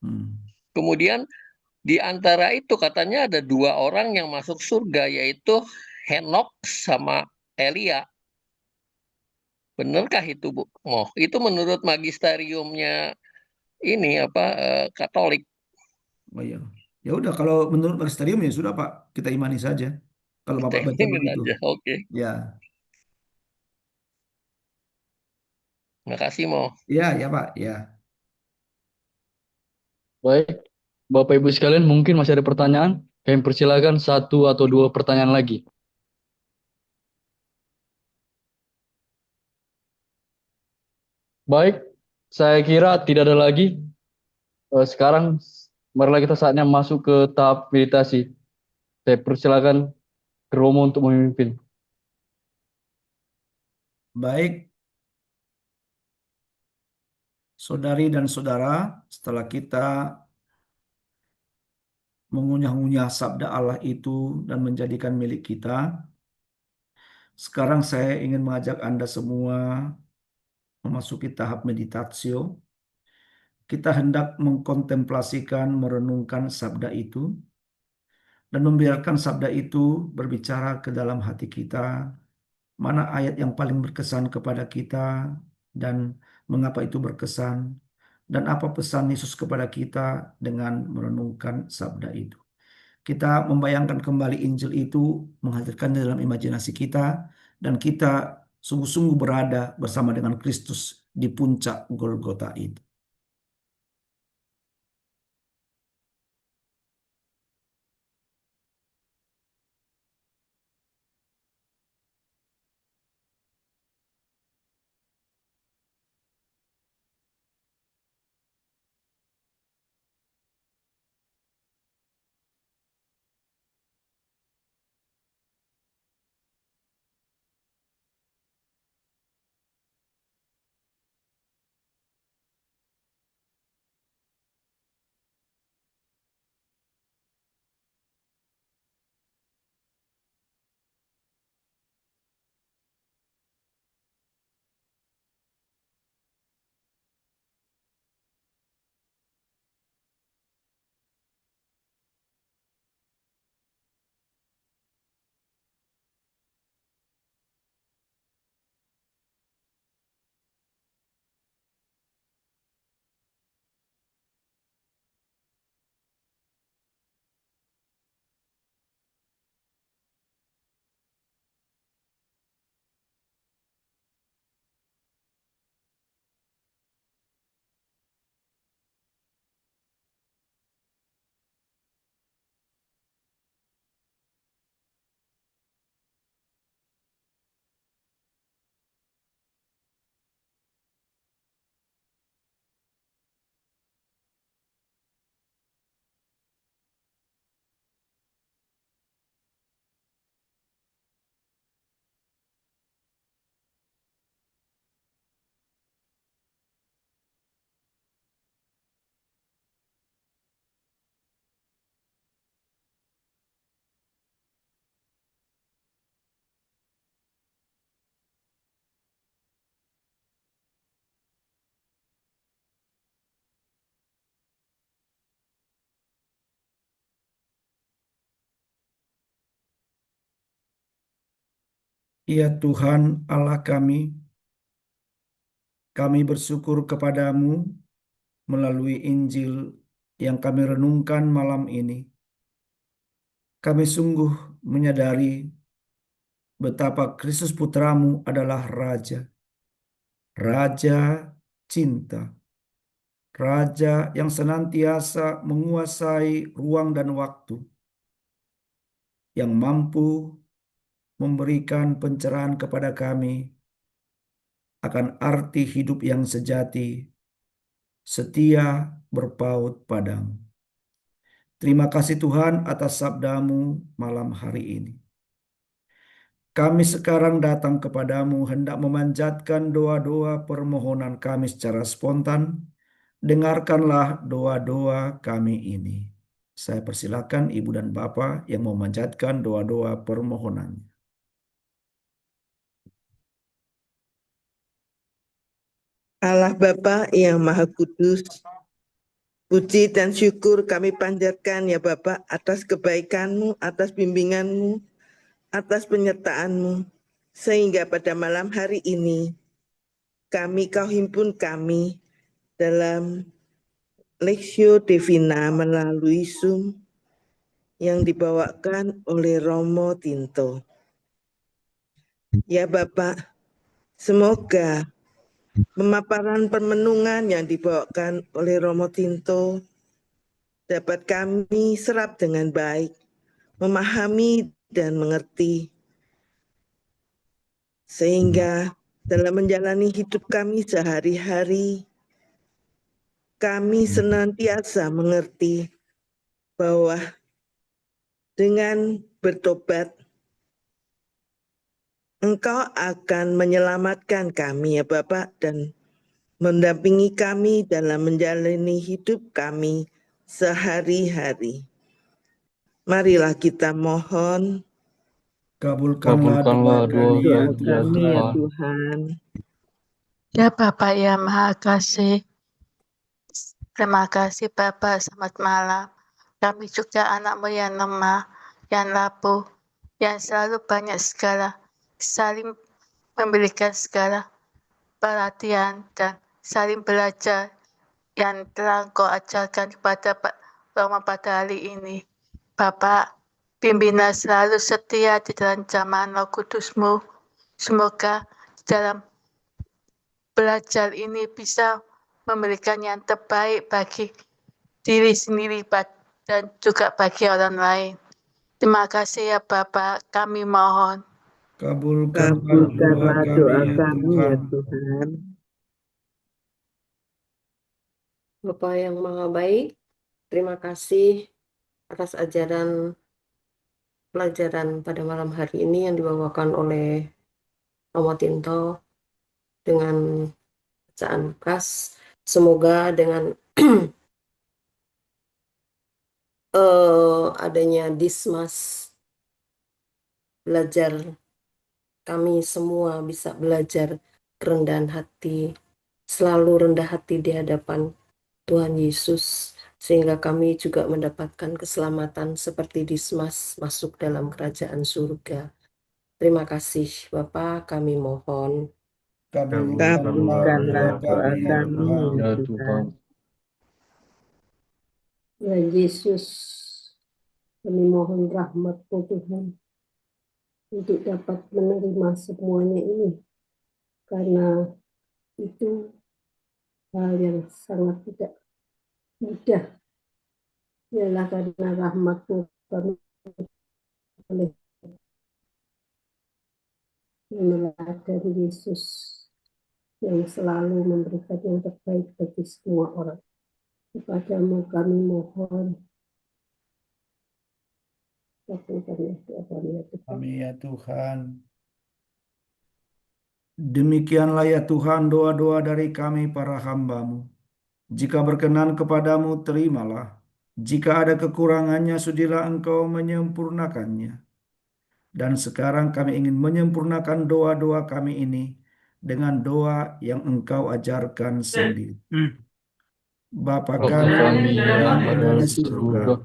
Hmm. Kemudian di antara itu katanya ada dua orang yang masuk surga yaitu Henok sama Elia. Benarkah itu Bu? Itu menurut magisteriumnya ini apa Katolik. Oh iya. Ya udah, kalau menurut magisterium ya sudah Pak, kita imani saja. Kalau Kita Bapak baca ini begitu. aja. Oke. Ya, Makasih Mo. ya, ya Pak, ya. Baik, Bapak Ibu sekalian, mungkin masih ada pertanyaan. Kami persilakan satu atau dua pertanyaan lagi. Baik, saya kira tidak ada lagi. Sekarang, marilah kita saatnya masuk ke tahap meditasi. Saya persilakan ke Romo untuk memimpin. Baik, saudari dan saudara, setelah kita mengunyah-unyah sabda Allah itu dan menjadikan milik kita, sekarang saya ingin mengajak Anda semua memasuki tahap meditatio. Kita hendak mengkontemplasikan, merenungkan sabda itu, dan membiarkan sabda itu berbicara ke dalam hati kita, mana ayat yang paling berkesan kepada kita, dan mengapa itu berkesan, dan apa pesan Yesus kepada kita dengan merenungkan sabda itu. Kita membayangkan kembali Injil itu, menghadirkan dalam imajinasi kita, dan kita sungguh-sungguh berada bersama dengan Kristus di puncak Golgota itu. Ya Tuhan Allah kami bersyukur kepadamu melalui Injil yang kami renungkan malam ini. Kami sungguh menyadari betapa Kristus Putramu adalah Raja, Raja cinta, Raja yang senantiasa menguasai ruang dan waktu, yang mampu memberikan pencerahan kepada kami akan arti hidup yang sejati, setia berpaut padamu. Terima kasih Tuhan atas sabdamu malam hari ini. Kami sekarang datang kepadamu hendak memanjatkan doa-doa permohonan kami secara spontan. Dengarkanlah doa-doa kami ini. Saya persilakan Ibu dan Bapak yang memanjatkan doa-doa permohonan. Allah Bapa yang Maha Kudus, puji dan syukur kami panjatkan ya Bapak atas kebaikan-Mu, atas bimbingan-Mu, atas penyertaan-Mu, sehingga pada malam hari ini Kau himpun kami dalam Lexio Divina melalui Zoom yang dibawakan oleh Romo Tinto. Ya Bapak, semoga pemaparan permenungan yang dibawakan oleh Romo Tinto dapat kami serap dengan baik, memahami dan mengerti, sehingga dalam menjalani hidup kami sehari-hari, kami senantiasa mengerti bahwa dengan bertobat, Engkau akan menyelamatkan kami ya Bapak dan mendampingi kami dalam menjalani hidup kami sehari-hari. Marilah kita mohon, Kabulkanlah Kabulkanlah doa doa kami ya kami ya kami ya Tuhan. Tuhan. Ya Bapak yang Maha Kasih, terima kasih Bapak, selamat malam. Kami juga anakmu yang lemah, yang rapuh, yang selalu banyak segala, saling memberikan segala perhatian dan saling belajar yang telah Engkau ajarkan kepada Pak Roma pada hari ini. Bapak, pimpinlah selalu setia di dalam jamaah Roh Kudus-Mu. Semoga dalam belajar ini bisa memberikan yang terbaik bagi diri sendiri dan juga bagi orang lain. Terima kasih ya Bapak, kami mohon. Kabulkanlah doa kami ya Tuhan. Bapak yang Maha Baik, terima kasih atas pelajaran pada malam hari ini yang dibawakan oleh Romo Tinto dengan bacaan Lukas. Semoga dengan adanya Dismas, belajar kami semua bisa belajar kerendahan hati, selalu rendah hati di hadapan Tuhan Yesus, sehingga kami juga mendapatkan keselamatan seperti Dismas masuk dalam kerajaan surga. Terima kasih Bapak, kami mohon. Kabulkanlah doa kami Ya ya Tuhan. Tuhan. Ya Yesus, kami mohon rahmat-Mu Tuhan untuk dapat menerima semuanya ini, karena itu hal yang sangat tidak mudah. Ialah karena rahmat-Mu kami boleh meneladani Yesus yang selalu memberikan yang terbaik bagi semua orang. Kepadamu kami mohon. Amin ya Tuhan. Demikianlah ya Tuhan doa-doa dari kami para hamba-Mu. Jika berkenan kepadamu, terimalah. Jika ada kekurangannya, sudilah Engkau menyempurnakannya. Dan sekarang kami ingin menyempurnakan doa-doa kami ini dengan doa yang Engkau ajarkan sendiri. Bapa kami yang ada di surga,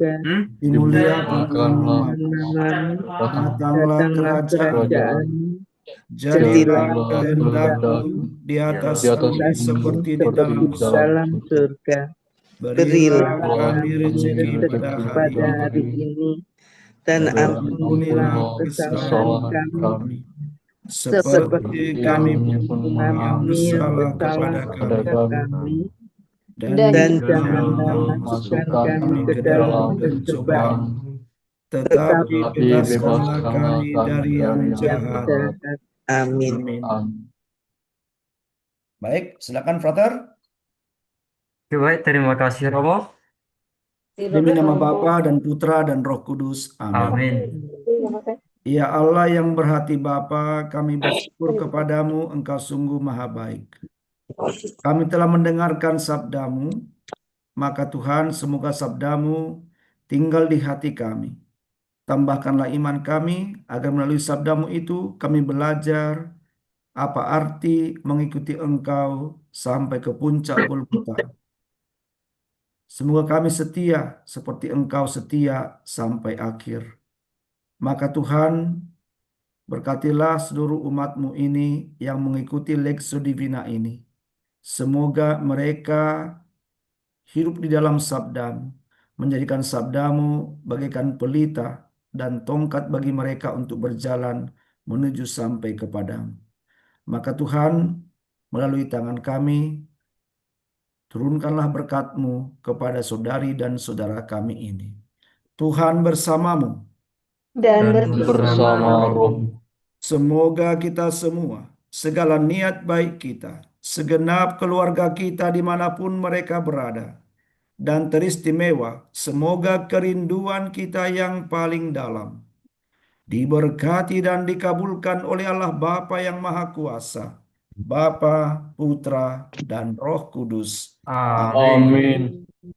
dimuliakanlah namamu, datanglah kerajaan-Mu, jadilah kehendak-Mu di atas bumi seperti di dalam surga. Berilah kami rezeki pada hari ini, dan ampunilah kesalahan kami, seperti kami yang bersalah kepada kami. Dan janganlah masukkan kami ke dalam pencobaan, tetapi bebaskanlah kami dari yang jahat. Amin. Baik, silakan Frater. Oke, baik, terima kasih Romo. Demi nama Bapa dan Putra dan Roh Kudus. Amin. Amin. Ya Allah yang berhati Bapa, kami bersyukur kepadamu, Engkau sungguh maha baik. Kami telah mendengarkan sabdamu, maka Tuhan semoga sabdamu tinggal di hati kami. Tambahkanlah iman kami agar melalui sabdamu itu kami belajar apa arti mengikuti Engkau sampai ke puncak Golgota. Semoga kami setia seperti Engkau setia sampai akhir. Maka Tuhan, berkatilah seluruh umat-Mu ini yang mengikuti Lexio Divina ini. Semoga mereka hidup di dalam sabdamu, menjadikan sabdamu bagaikan pelita dan tongkat bagi mereka untuk berjalan menuju sampai kepadamu. Maka Tuhan, melalui tangan kami, turunkanlah berkat-Mu kepada saudari dan saudara kami ini. Tuhan bersamamu. Dan bersama roh. Semoga kita semua, segala niat baik kita, segenap keluarga kita dimanapun mereka berada, dan teristimewa, semoga kerinduan kita yang paling dalam diberkati dan dikabulkan oleh Allah Bapa yang Maha Kuasa, Bapa, Putra, dan Roh Kudus. Amin. Amin.